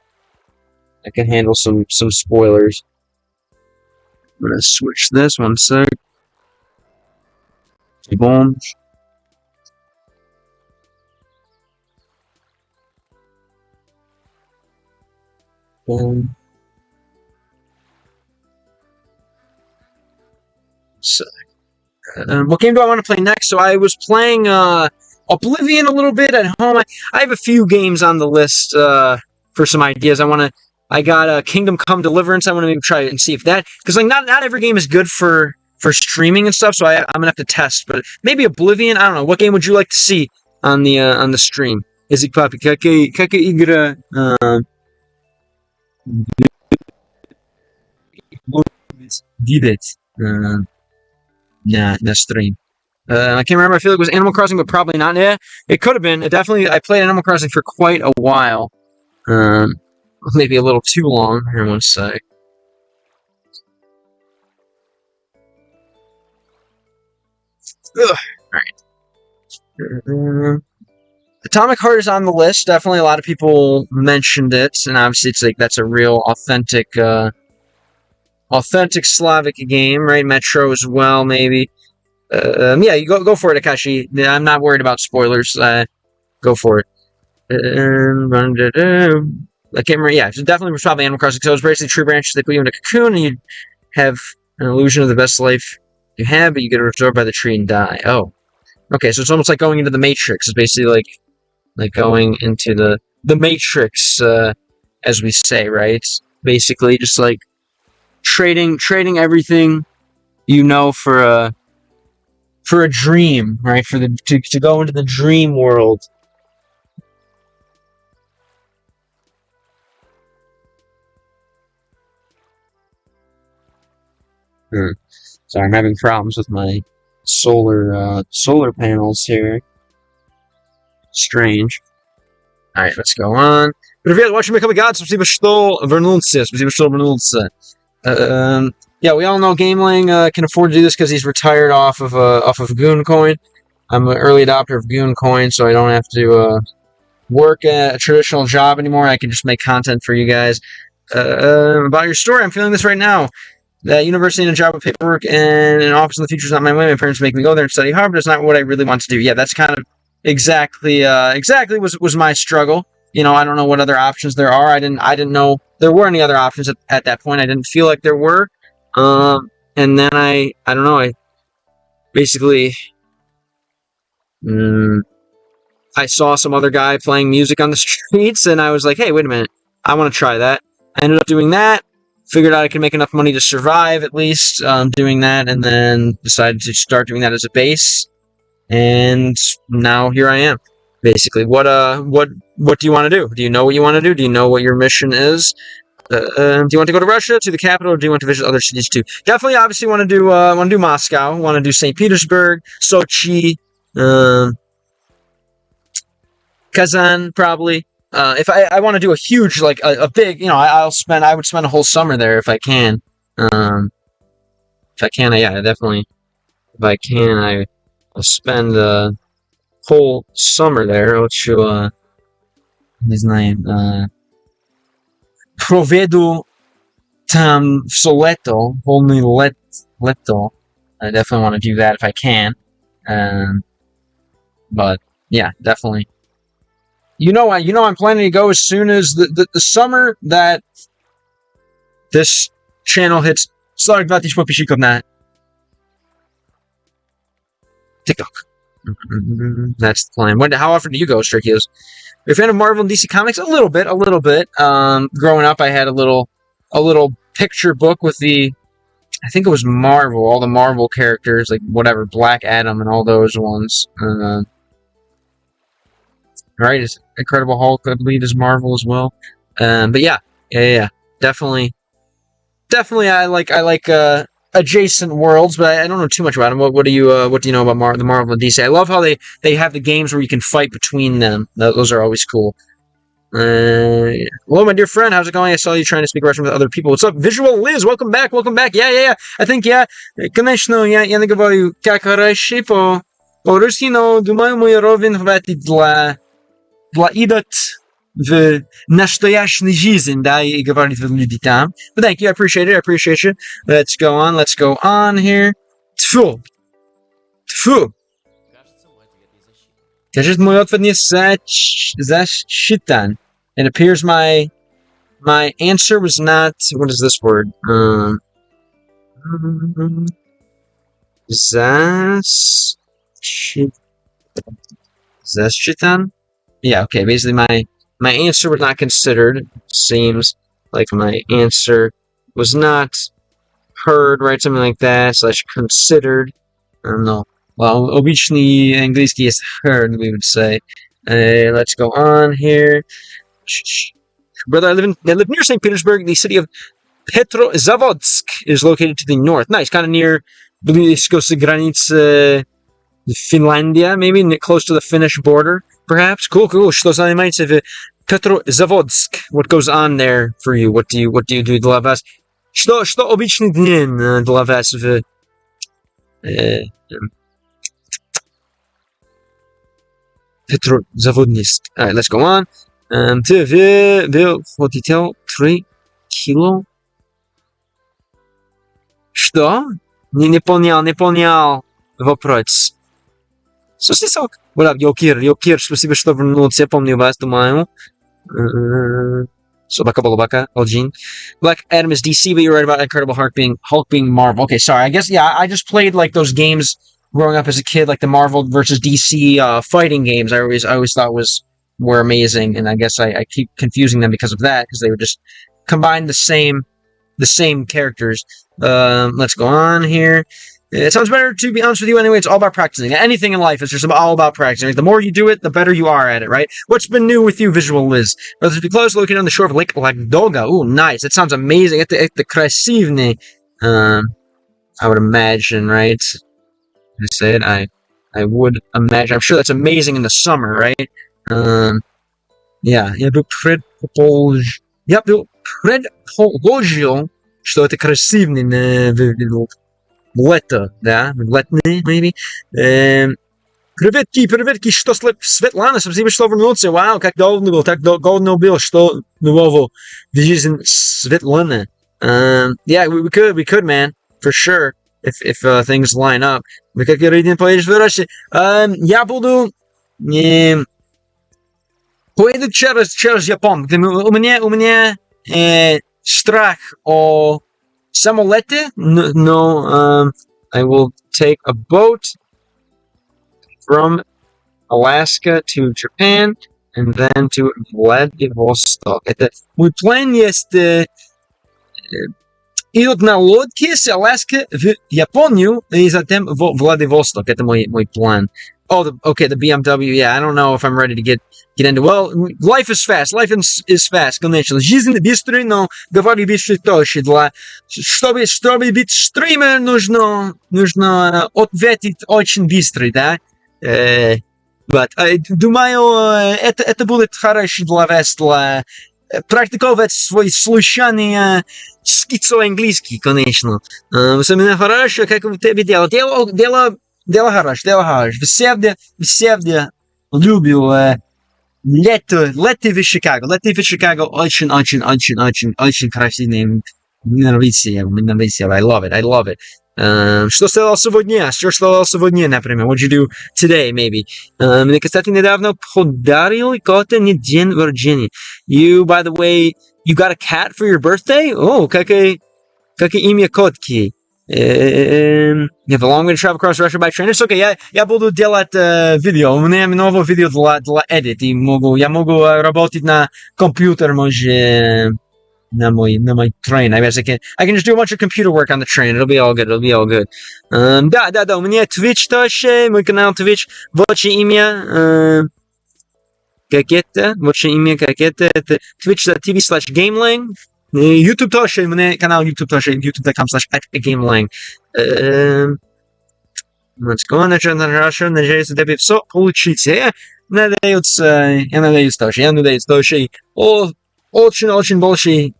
[SPEAKER 1] I can handle some spoilers. I'm gonna switch this one sec. Boom. Boom. So, what game do I want to play next? So I was playing Oblivion a little bit at home. I have a few games on the list for some ideas. I got Kingdom Come Deliverance. I want to maybe try it and see if that, because like not every game is good for streaming and stuff. So I'm gonna have to test. But maybe Oblivion. I don't know. What game would you like to see on the stream? Is it Papi? Какая игра видеть на stream? I can't remember. I feel like it was Animal Crossing, but probably not. Yeah, it could have been. I played Animal Crossing for quite a while. Maybe a little too long. Here, one sec. Alright. Atomic Heart is on the list. Definitely a lot of people mentioned it, and obviously it's like that's a real authentic Slavic game, right? Metro as well, maybe. Yeah, you go for it, Akashi. I'm not worried about spoilers. Go for it. I can't remember. Yeah, it definitely was probably Animal Crossing. So it was basically tree branches that put you in a cocoon, and you have an illusion of the best life you have, but you get absorbed by the tree and die. Oh, okay. So it's almost like going into the Matrix. It's basically like going into the Matrix, as we say, right? Basically, just like trading everything you know for a dream, right? To go into the dream world. Sorry, I'm having problems with my solar panels here. Strange. Alright, let's go on. Привет, watching Become a God. Спасибо, что вернулся. Yeah, we all know Gameling can afford to do this because he's retired off of Goon Coin. I'm an early adopter of Goon Coin, so I don't have to work a traditional job anymore. I can just make content for you guys. About your story, I'm feeling this right now. That university and a job with paperwork and an office in the future is not my way. My parents make me go there and study hard, but it's not what I really want to do. Yeah, that's kind of exactly was my struggle. You know, I don't know what other options there are. I didn't know there were any other options at that point. I didn't feel like there were. And then I don't know. I basically I saw some other guy playing music on the streets, and I was like, hey, wait a minute, I want to try that. I ended up doing that. Figured out I could make enough money to survive, at least, doing that, and then decided to start doing that as a base. And now here I am, basically. What do you want to do? Do you know what you want to do? Do you know what your mission is? Do you want to go to Russia, to the capital, or do you want to visit other cities too? Definitely, obviously, want to do Moscow. Want to do St. Petersburg, Sochi, Kazan, probably. If I want to do a huge, like a big, you know, I would spend a whole summer there if I can. If I can, yeah, definitely. If I can, I'll spend a whole summer there. Хочу, не знаю, проведу там все лето, полное лето. I definitely want to do that if I can. But yeah, definitely. You know, I'm planning to go as soon as the summer that this channel hits 40,000 подписчиков на TikTok. That's the plan. How often do you go, Stray Kios? Are you a fan of Marvel and DC Comics? A little bit. Growing up, I had a little picture book with I think it was Marvel, all the Marvel characters, like whatever, Black Adam and all those ones. Right, it's Incredible Hulk, I believe, is Marvel as well. But yeah, definitely. I like adjacent worlds, but I don't know too much about them. What do you know about the Marvel and DC? I love how they have the games where you can fight between them. Those are always cool. Hello, my dear friend. How's it going? I saw you trying to speak Russian with other people. What's up, Visual Liz? Welcome back. Yeah. I think, конечно, я не говорю как раньше по-русски, но думаю, мой уровень хватит для идет в настоящей жизни, да, и говорить в люди там. But thank you, I appreciate you. Let's go on here. Тьфу. Кажется, мой ответ не засчитан. It appears my answer was not, what is this word? Засчитан? Yeah, okay, basically my answer was not considered. Seems like my answer was not heard, right? Something like that, / considered. I don't know. Well, обычный английский is heard, we would say. Let's go on here. Brother, I live near St. Petersburg. The city of Petrozavodsk is located to the north. Nice, kind of near близко с границы Finlandia, maybe close to the Finnish border, perhaps. Cool. Что занимается в Petrozavodsk? What goes on there for you? What do you do для вас? Что обычный день для вас в Petrozavodsk? Alright, let's go on. Ты хотел 3 кило? Что? Не понял вопрос. Сосисок. What up, Йокир, спасибо, что вернулся. Помню вас, думаю. Собака, Elgin. Black Adam is DC, but you're right about Incredible Hulk being Marvel. Okay, sorry. I guess, yeah, I just played, like, those games growing up as a kid, like the Marvel versus DC fighting games. I always thought were amazing, and I guess I keep confusing them because of that, because they would just combine the same characters. Let's go on here. It sounds better, to be honest with you. Anyway, it's all about practicing. Anything in life is just all about practicing. The more you do it, the better you are at it, right? What's been new with you, Visual Liz? Relatively close, located on the shore of Lake Ladoga. Ooh, nice. It sounds amazing. Это красивый. I would imagine, right? I said I would imagine. I'm sure that's amazing in the summer, right? Yeah. Я бы предположил, что это красивый лето, да, летний, maybe. Приветки, что Светлана, спасибо, что вернулся. Вау, как давно был, так давно был, что нового в жизни Светлана. Yeah, we could, man, for sure, if things line up. Мы как говорим по-русски. Я буду поеду через Японию. У меня страх о самолете, но I will take a boat from Alaska to Japan and then to Vladivostok. Это мой план есть идут на лодке с Аляски в Японию и затем в Владивосток. Это мой план. Oh, the BMW. Yeah, I don't know if I'm ready to get into. Well, life is fast. Life is fast, конечно. Жизнь быстрая, но говорю быстрее тоже. Чтобы быть стример, нужно ответить очень быстро, да? But думаю, это будет хорошо для вас, для практиковать свой случайный английский, конечно. Особенно хорошо, как у тебя дело хорошо. Всегда любил лето в Чикаго. Лето в Чикаго очень красивое. Мне нравится. I love it. Что стало сегодня, например? What did you do today, maybe? Мне, кстати, недавно подарил кота на день рождения. You, by the way, you got a cat for your birthday? Oh, какое имя котки? You have a long way to travel across Russia by train. It's okay, я буду делать видео. У меня новое видео для edit. Я могу работать на компьютер, может... на мой train. I guess I can just do a bunch of computer work on the train. It'll be all good. Да. У меня Twitch тоже, мой канал Twitch. Ваше имя как это? Это twitch.tv/gamelang. YouTube тоже, у меня канал YouTube тоже, youtube.com/gamelang. Надеюсь, тебе все получится. Я надеюсь тоже. Очень большой,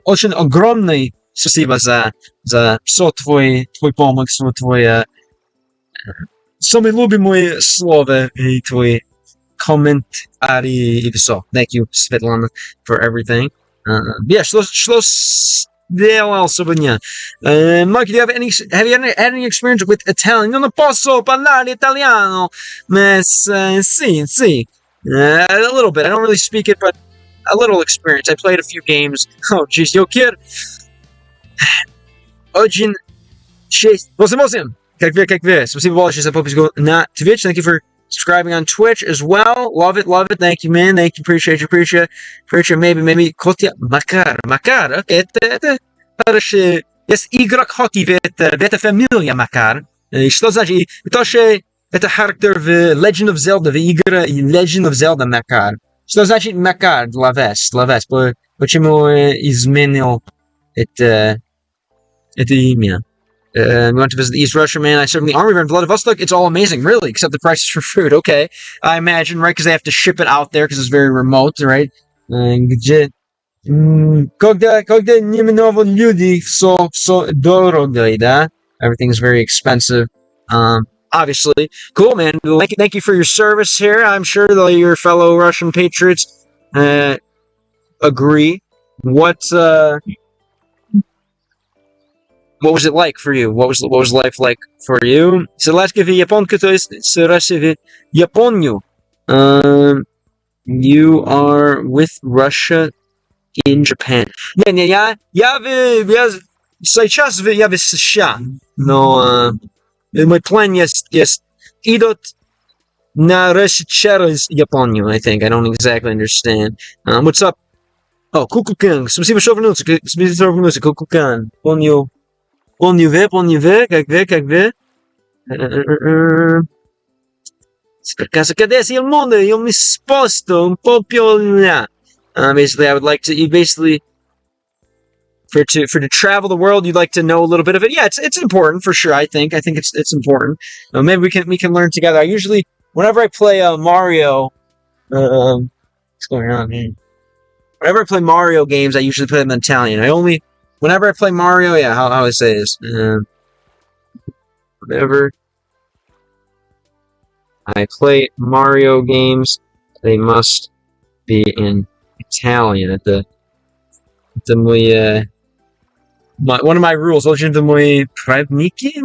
[SPEAKER 1] очень огромный спасибо за все твой помощь, твое самое любимое слово и твой комментарий и все. Thank you, Svetlana, for everything. Что сделал сегодня? Mark, have you had any experience with Italian? Non posso parlare italiano, ma sì. A little bit. I don't really speak it, but a little experience. I played a few games. Oh, jeez. Yo, kid. Очень 6. 8. Как вы. Спасибо большое за подписку на Twitch. Thank you for subscribing on Twitch as well. Love it. Thank you, man. Thank you. Appreciate you. Maybe Kotya Makar. Okay, это хорошо. Есть игрок хоккей в этой фамилии Makar. Что значит? Это характер в Legend of Zelda, в игре Legend of Zelda Makar. Что значит Makar для вас? Почему изменил это имя? We went to visit East Russia, man. I served in the army in Vladivostok. It's all amazing, really, except the prices for food. Okay, I imagine, right? Because they have to ship it out there because it's very remote, right? Когда немного люди, все дорого, да? Everything's very expensive. Obviously. Cool, man. Thank you for your service here. I'm sure that your fellow Russian patriots agree. What was it like for you? What was life like for you? Селашка в Японку, то есть с России в Японию. You are with Russia in Japan. Я сейчас я в США, но мой план есть идут на Россию через Японию, I think. I don't exactly understand. What's up? Oh, Кукукан. Спасибо, что вернулся. Кукукан. Помню вы, как вы. Per caso cadesse il mondo, io mi sposto un po' più in là. Basically, I would like to, for to travel the world, you'd like to know a little bit of it. Yeah, it's important for sure. I think it's important. Maybe we can learn together. I usually, whenever I play Mario, what's going on, man? Whenever I play Mario games, I usually play them in Italian. Whenever I play Mario, how I say this, whenever I play Mario games. They must be in Italian. Это мой, one of my rules. Очень это мои правники.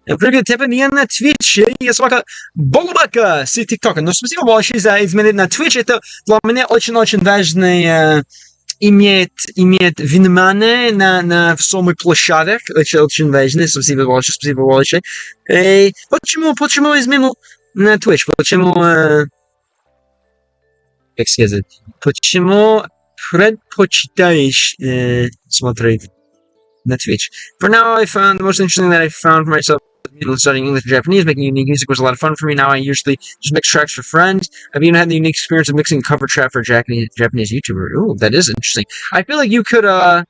[SPEAKER 1] Привет, тебя не на Twitch. Я собака Болбака с ТикТока. Но спасибо большое за изменить на Twitch. Это для меня очень-очень важно иметь внимание на самых площадках. Очень важно. Спасибо большое. Почему изменил на Twitch? Почему, как сказать, почему предпочитаешь смотреть на Twitch? For now, I found the most interesting that I found for myself studying English and Japanese. Making unique music was a lot of fun for me. Now I usually just mix tracks for friends. I've even had the unique experience of mixing cover track for a Japanese YouTuber. Ooh, that is interesting. I feel like you could, I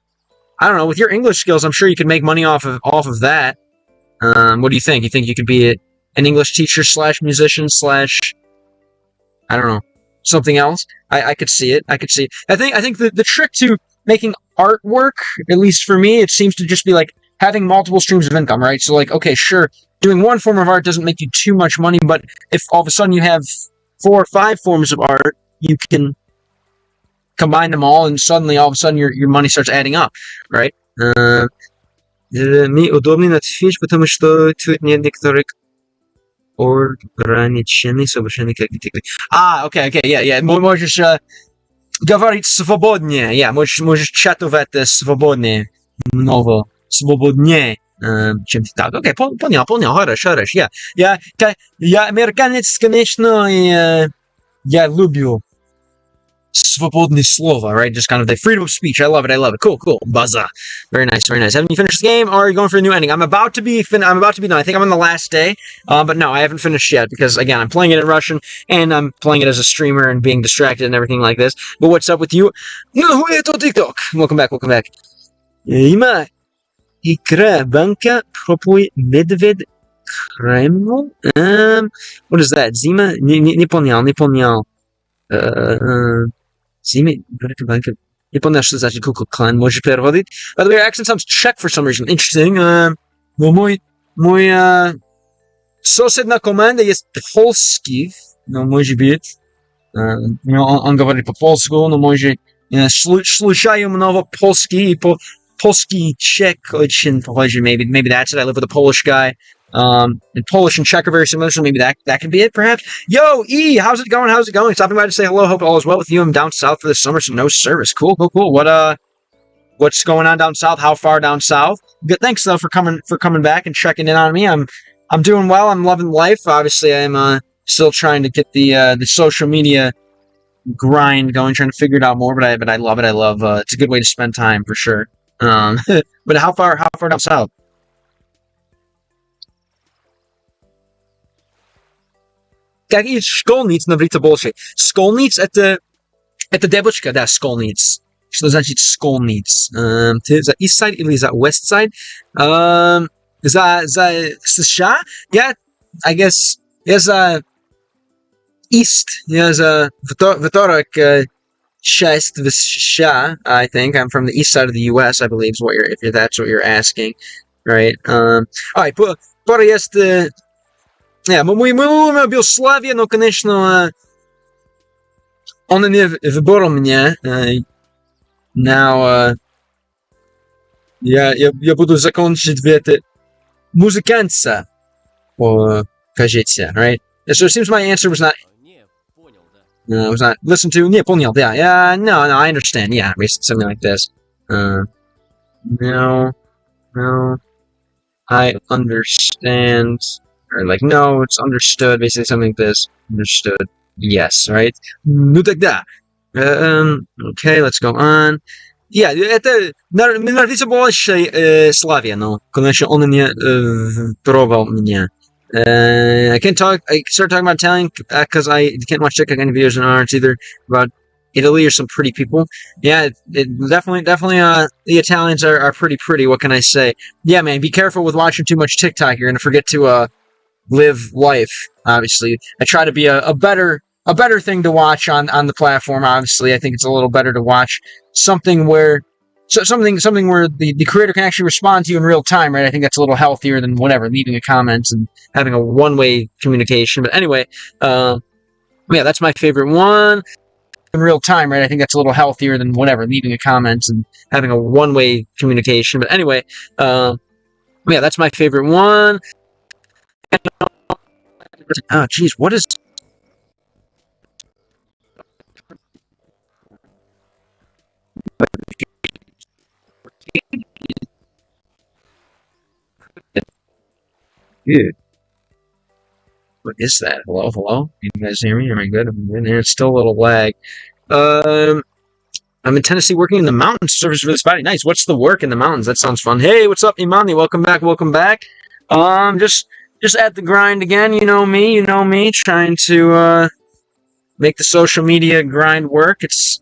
[SPEAKER 1] don't know, with your English skills, I'm sure you could make money off of that. What do you think? You think you could be an English teacher / musician / I don't know, something else? I could see it. I think the trick to making artwork, at least for me, it seems to just be like having multiple streams of income, right? So like, okay, sure, doing one form of art doesn't make you too much money, but if all of a sudden you have 4 or 5 forms of art, you can combine them all, and suddenly all of a sudden your money starts adding up, right? Мне удобнее на Twitch, потому что тут нет некоторых ограничений совершенно как ты. Okay, yeah. Можешь говорить свободнее, можешь чатовать свободнее, много свободнее, чем ты так. Окей, понял, хорошо. Я американец, конечно, и я люблю свободное слово, right? Just kind of the freedom of speech. I love it. Cool. Buzza. Very nice. Haven't you finished the game, or are you going for a new ending? I'm about to be done. I think I'm on the last day, but no, I haven't finished yet because, again, I'm playing it in Russian, and I'm playing it as a streamer and being distracted and everything like this. But what's up with you? No, это TikTok. Welcome back. Има игра банка пропой медведь Кремль. What is that? Зима? Не понял. Зима банка. Не понял, что значит Google Clan. Можешь переводить? By the way, your accent sounds Czech for some reason. Interesting. Но мой сосед на команде есть польский. Но может быть. Он говорит по-польски, но может слушаю много польский и Polski Czech очень похоже. Maybe that's it. I live with a Polish guy. And Polish and Czech are very similar, so maybe that can be it, perhaps. Yo, E, how's it going? Stopping by to say hello. Hope all is well with you. I'm down south for the summer, so no service. Cool. What's going on down south? How far down south? Good. Thanks though for coming back and checking in on me. I'm doing well. I'm loving life. Obviously, I'm still trying to get the social media grind going, trying to figure it out more. But I love it. It's a good way to spend time for sure. But how far down south? Какие школьниц на врите больше? Школьниц это девочка, да, школьниц. Что значит школьниц? Ты за East Side или за West Side? За США? I guess, я за East. Я за вторник часть в США, I think. I'm from the east side of the US, I believe, if that's what you're asking, right? Alright, пора есть... Мы любим Славия, но, конечно, он не выбрал меня. Now, я буду закончить в это музыканца, кажется, right? So it seems my answer was not... was not listened to. Не понял, yeah. No, I understand. Yeah, basically something like this. No, I understand. Or like, no, it's understood. Basically something like this. Understood. Yes, right? Ну тогда. Okay, let's go on. Yeah, это нравится больше Славия, но, конечно, он не пробовал меня. I start talking about Italian because I can't watch TikTok any videos in art. It's either about Italy or some pretty people. Yeah, definitely. The Italians are pretty. What can I say? Yeah, man, be careful with watching too much TikTok. You're gonna forget to live life. Obviously, I try to be a better thing to watch on the platform. Obviously, I think it's a little better to watch something where So something where the creator can actually respond to you in real time, right? I think that's a little healthier than whatever, leaving a comment and having a one-way communication. But anyway, yeah, that's my favorite one. In real time, right? I think that's a little healthier than whatever, leaving a comment and having a one-way communication. But anyway, yeah, that's my favorite one. Oh, geez, what is... Dude, what is that? Hello, hello? Can you guys hear me? Am I good? I'm in there. It's still a little lag. I'm in Tennessee working in the mountains. Service really spotty. Nice. What's the work in the mountains? That sounds fun. Hey, what's up, Imani? Welcome back. Welcome back. Just at the grind again. You know me. Trying to make the social media grind work. It's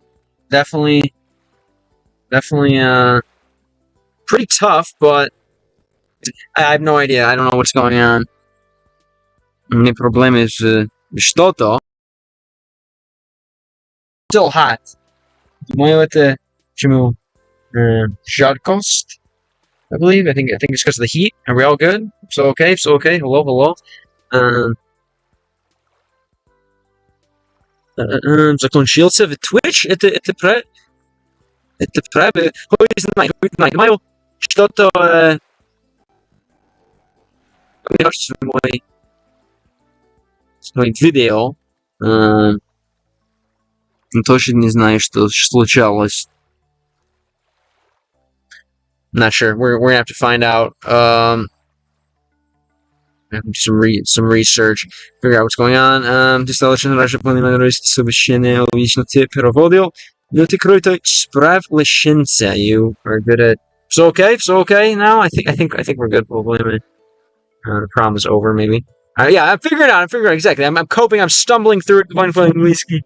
[SPEAKER 1] definitely pretty tough, but I have no idea. I don't know what's going on. The problem is что-то. Still hot. Думаю, это почему жаркость, I believe. I think it's because of the heat. Are we all good? So okay. Hello. Закончился в Twitch. Это правда. Думаю, что-то мой видео. Точно не знаю, что случалось. Not sure. We're gonna have to find out. Some research, figure out what's going on. Достаточно раньше планировать совещание, лично ты переводил. Но ты крутой справляешься. You are good at. So okay now. I think we're good. Probably. The problem is over. Maybe. Yeah, I'm figuring it out. Exactly. I'm coping. I'm stumbling through it. Английский.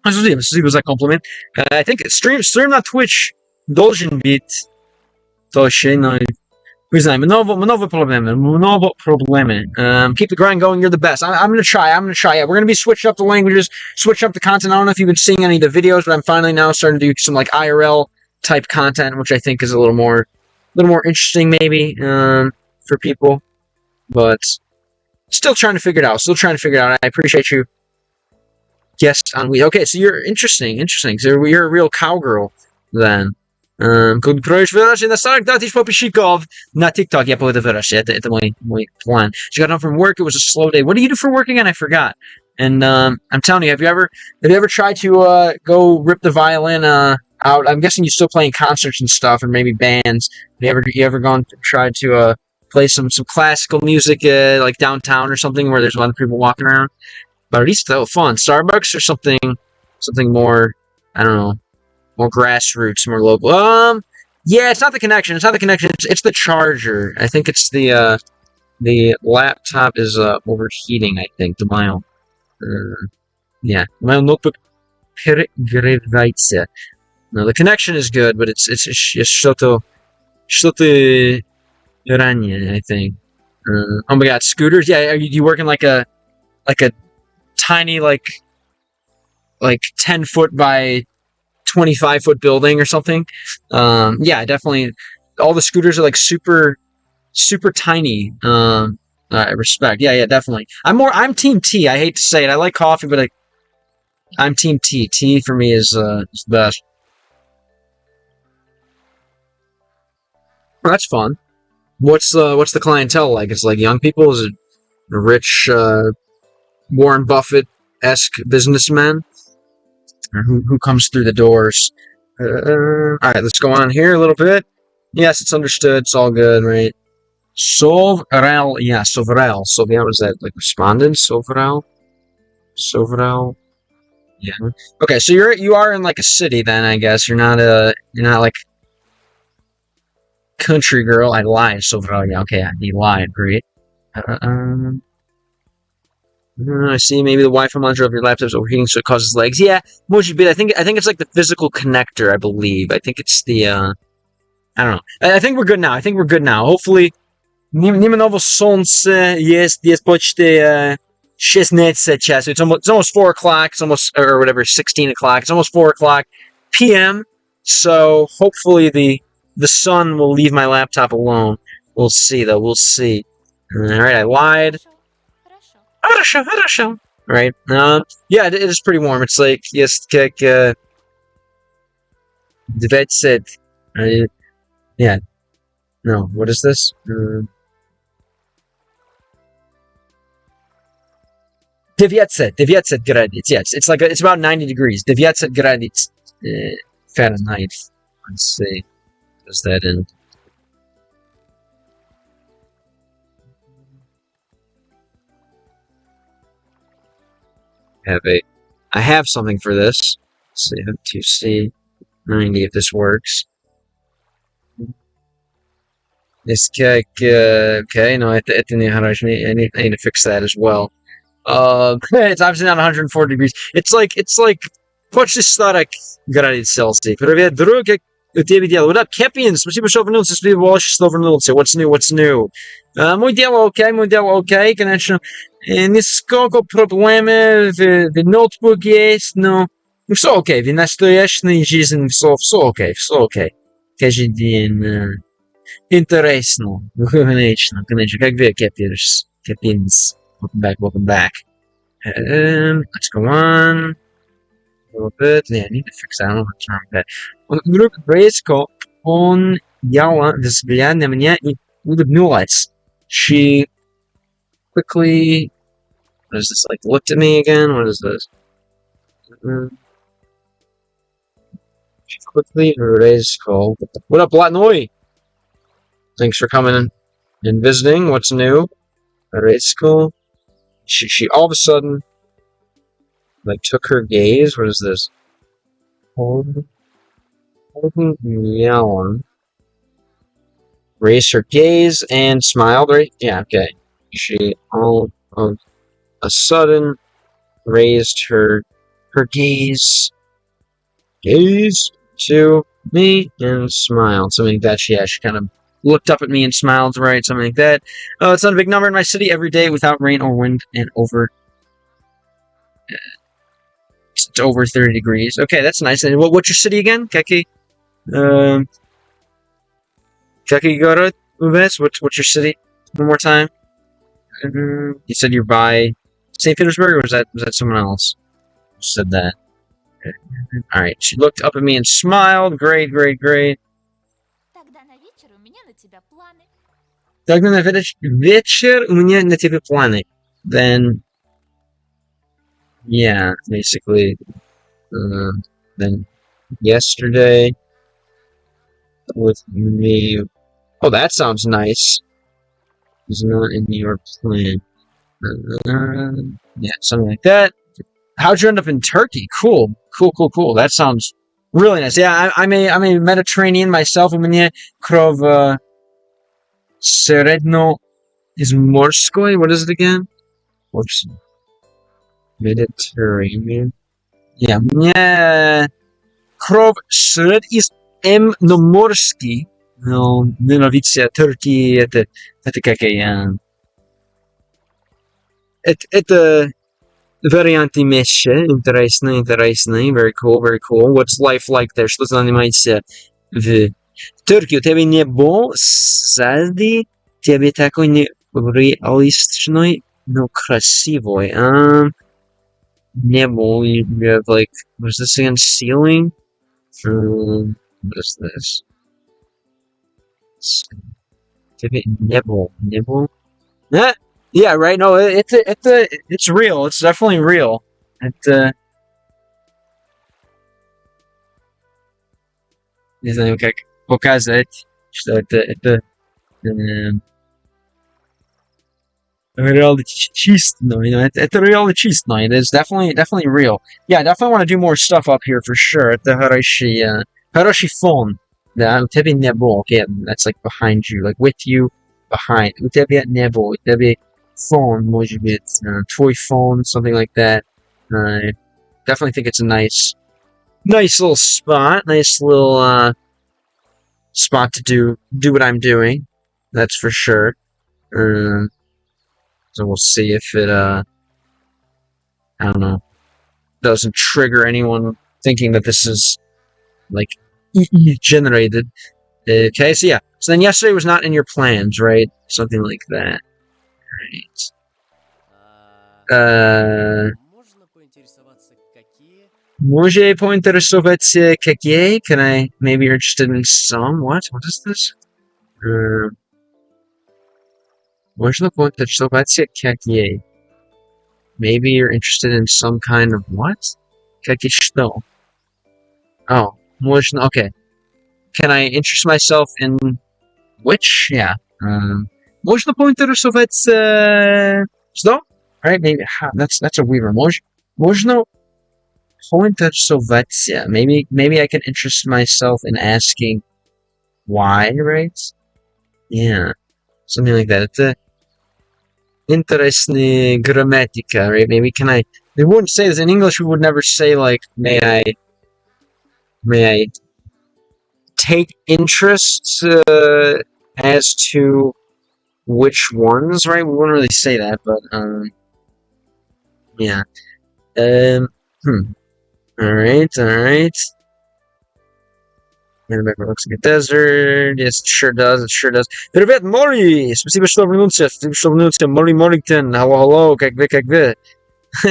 [SPEAKER 1] Спасибо за комплимент. I think stream на Twitch должен быть точно, но не знаю, много проблемы. Keep the grind going. You're the best. I'm gonna try. Yeah, we're gonna be switching up the languages, switching up the content. I don't know if you've been seeing any of the videos, but I'm finally now starting to do some like IRL type content, which I think is a little more interesting, maybe for people. But still trying to figure it out. I appreciate you. Yes, okay, so you're interesting. So you're a real cowgirl, then. Купишь выражение на 40 тысяч подписчиков на TikTok. Я буду выражать. Это мой план. She got home from work. It was a slow day. What do you do for work again? I forgot. And I'm telling you, have you ever tried to go rip the violin out? I'm guessing you're still playing concerts and stuff, or maybe bands. Have you ever gone to try to play some classical music like downtown or something where there's a lot of people walking around? But at least though fun. Starbucks or something more, I don't know, more grassroots, more local. Yeah, it's not the connection. It's the charger. I think it's the laptop is overheating. I think the mile. Yeah, my notebook перегревается. No, the connection is good, but it's что-то ранее, I think. Oh my God, scooters. Yeah, are you working like a tiny like 10-foot by 25-foot building or something? Yeah, definitely. All the scooters are like super tiny. I respect. Yeah, definitely. I'm team T. I hate to say it. I like coffee, but I'm team T. Tea for me is the best. Well, that's fun. What's the clientele like? It's like young people? Is it rich Warren Buffett-esque businessmen? Or who comes through the doors? Alright, let's go on here a little bit. Yes, it's understood. It's all good, right? Sovrel. Yeah, Sovrel. So, yeah, what is that? Like respondent? Sovrel? Yeah. Okay, so you are in like a city then, I guess. You're not like country girl. I lied. Sovrel. Yeah, okay, he lied. Great. I see. Maybe the Wi-Fi monitor of your laptop is overheating, so it causes lags. Yeah, most bit. I think it's like the physical connector. I believe. I think it's the. I don't know. I think we're good now. Hopefully, Nimenovo Solnce есть почти 16 часов. It's almost 4 o'clock. It's almost or whatever 16 o'clock. It's almost 4 o'clock p.m. So hopefully the sun will leave my laptop alone. We'll see, though. We'll see. Alright, I lied. Хорошо. Right. Yeah, it is pretty warm. It's like, yes, как 20. Yeah. No, what is this? 900 градусов. Yes, it's about 90 degrees. 900 градусов Fahrenheit. Let's see. What is that in? I have something for this. Let's see, to see 90 if this works. It's okay, no, I need to fix that as well. It's obviously not 140 degrees. It's like почти 40 градусов Celsius. Привет, друг, как у тебя дела? What up, Keppian? Спасибо, что вернулся. Спасибо, что вернулся. What's new? Мое дело окей, конечно. Несколько проблем в ноутбуке есть, но все окей. В настоящей жизни все окей. Каждый день интересно. Конечно. Как вы, Keppians? Welcome back. Let's go on. A little bit. Yeah, I need to fix that. I don't know how to turn that. Вдруг резко подняла взгляд на меня и улыбнулась. She quickly... What is this? Like, looked at me again? What is this? She quickly raised call. What up, Blatnoy? Thanks for coming and visiting. What's new? Raised call. She all of a sudden, like, took her gaze. What is this? Yelling. Raised her gaze and smiled, right? Yeah, okay. She all of a sudden raised her gaze to me and smiled. Something like that. She kind of looked up at me and smiled, right? Something like that. It's not a big number in my city every day without rain or wind and over... It's over 30 degrees. Okay, that's nice. And what's your city again? Kaki? Kaki Gorod? What's your city? One more time. You said you're by St. Petersburg, or was that someone else who said that? Alright, she looked up at me and smiled. Great. Тогда на вечер у меня на тебя планы. Then, yeah, basically, then yesterday with me. Oh, that sounds nice. Is not in your plan. Yeah, something like that. How'd you end up in Turkey? Cool. That sounds really nice. Yeah, I'm a Mediterranean myself. У меня кровь средно is морской. What is it again? Whoops. Mediterranean. Yeah, у меня кровь средиземноморский. Но ненавидите Турки. Это как это варианты меча. Интересно. Very cool. What's life like there? Что занимаете в Турции? У тебя не был сзади? Тебе такой нереалистичный, но красивый. Не был. Like, what is this again? Ceiling? What is this? Тебе не был. Yeah, right. No, it's real. It's definitely real. Не знаю, как показать, что это реалистично. Это реалистично. It is definitely real. Yeah, I definitely want to do more stuff up here for sure. Это хороший фон. Да, у тебя не было. Okay, that's like behind you, like with you, behind. У тебя не было. У тебя phone, может быть, toy phone, something like that. Definitely think it's a nice little spot, nice little spot to do what I'm doing. That's for sure. So we'll see if it I don't know, doesn't trigger anyone thinking that this is like generated. Okay, so yeah. So then yesterday was not in your plans, right? Something like that. Right. Може поинтересоваться какие? Can I maybe you're interested in some? What? What is this? Можно поинтересоваться какие? Maybe you're interested in some kind of what? Как и что? Oh, можно. Okay. Can I interest myself in which? Yeah. Можно поинтересоваться что? Right? Maybe that's a weird one. Можно поинтересоваться. Maybe I can interest myself in asking why, right? Yeah. Something like that. It's interesting grammatica, right? Maybe can I? They wouldn't say this in English. We would never say like, may I take interest as to which ones, right? We wouldn't really say that, but yeah. All right. Remember, looks like a desert. Yes, it sure does. Привет, Мори! Спасибо, что вернулся. Мори Морингтон. Hello. Как вы?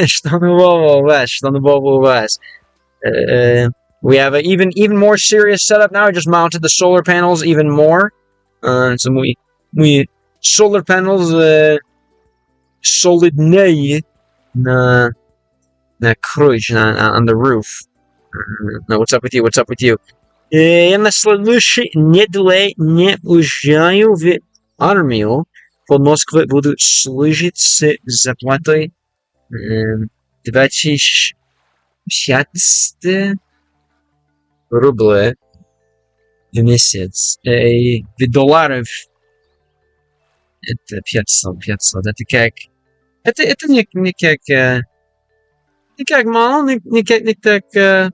[SPEAKER 1] Что нового у вас? We have an even more serious setup now. I just mounted the solar panels even more. So we solar panels solidные на крыше, on the roof. No, what's up with you? Я на следующей неделе не уезжаю в армию. В Москве буду служить с зарплатой 2050 рублей в месяц. В долларов это 500. Это как... Это не как мало, не так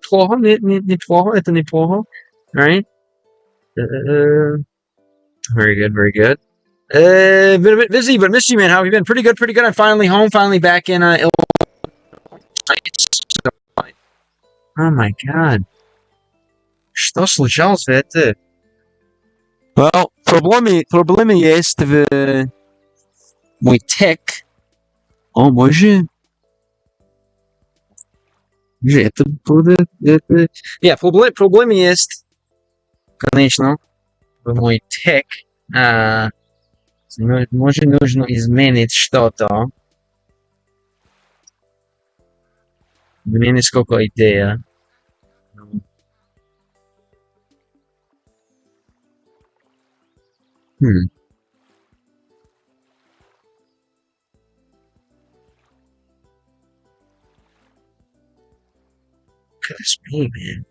[SPEAKER 1] плохо, неплохо, это неплохо. Alright. Very good. Been a bit busy, but missed you, man. How have you been? Pretty good. I'm finally home, finally back in Illinois. Oh my god. Что случалось в это? Well, проблемы есть в мой тек. О, боже. Это будет... Yeah, проблемы есть. Конечно. В мой тек. Может, нужно изменить что-то. У меня несколько идей. That's me, man.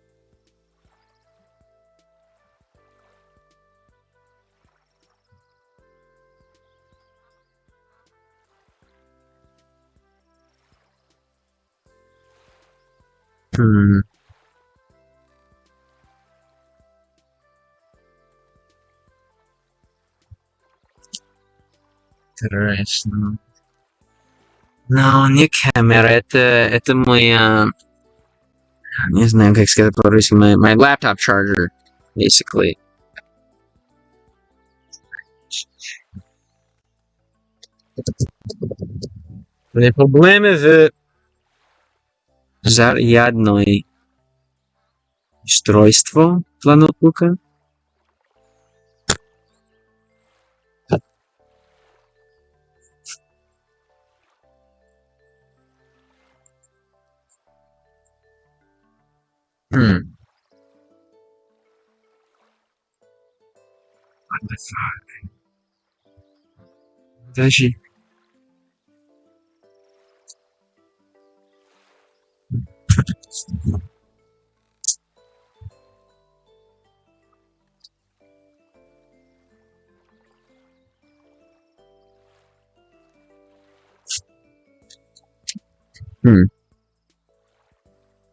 [SPEAKER 1] Интересно. No, не камера, это мой, не знаю, как сказать по-русски, my laptop charger, basically. Не проблемы в зарядной устройство для ноутбука. Даже...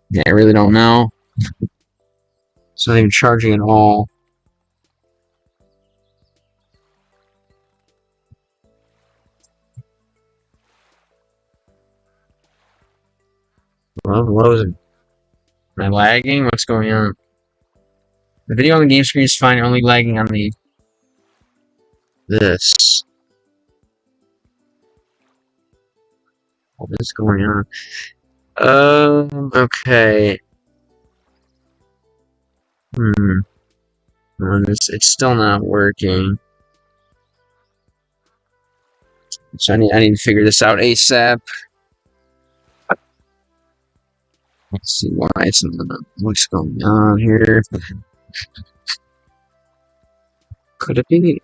[SPEAKER 1] Yeah, I really don't know. It's not even charging at all. What was it? Am I lagging? What's going on? The video on the game screen is fine, only lagging on this. What is going on? Okay. It's still not working. So I need to figure this out ASAP. Let's see why it's not. What's going on here? Could it be?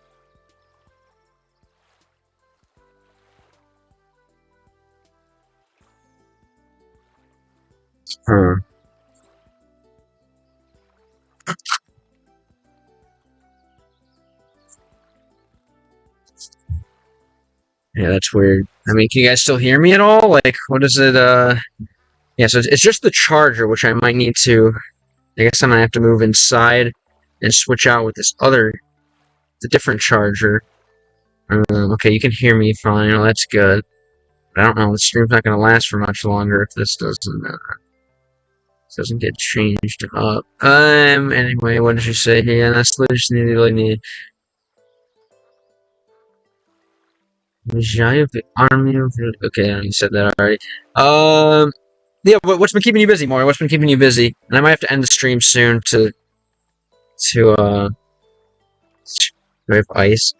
[SPEAKER 1] Yeah, that's weird. I mean, can you guys still hear me at all? Like, what is it? Yeah, so it's just the charger, which I might need to. I guess I might have to move inside and switch out with this other, the different charger. Okay, you can hear me fine. Well, that's good. But I don't know. The stream's not going to last for much longer if this doesn't get changed up. Anyway, what did you say here? That's solution really need. The army of. Okay, you said that already. Yeah, what's been keeping you busy, Maury? What's been keeping you busy? And I might have to end the stream soon to do I have ice?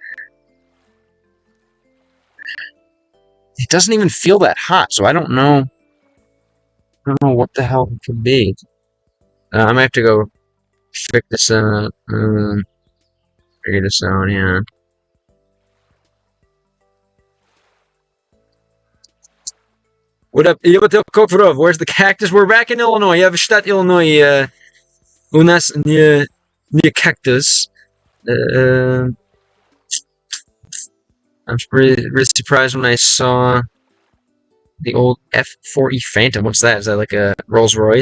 [SPEAKER 1] It doesn't even feel that hot, so I don't know. I don't know what the hell it could be. I might have to go figure this out. Figure this out, yeah. What up? Where's the cactus? We're back in Illinois. Я в штат Illinois. У нас не cactus. I'm really surprised when I saw the old F4E Phantom. What's that? Is that like a Rolls Royce?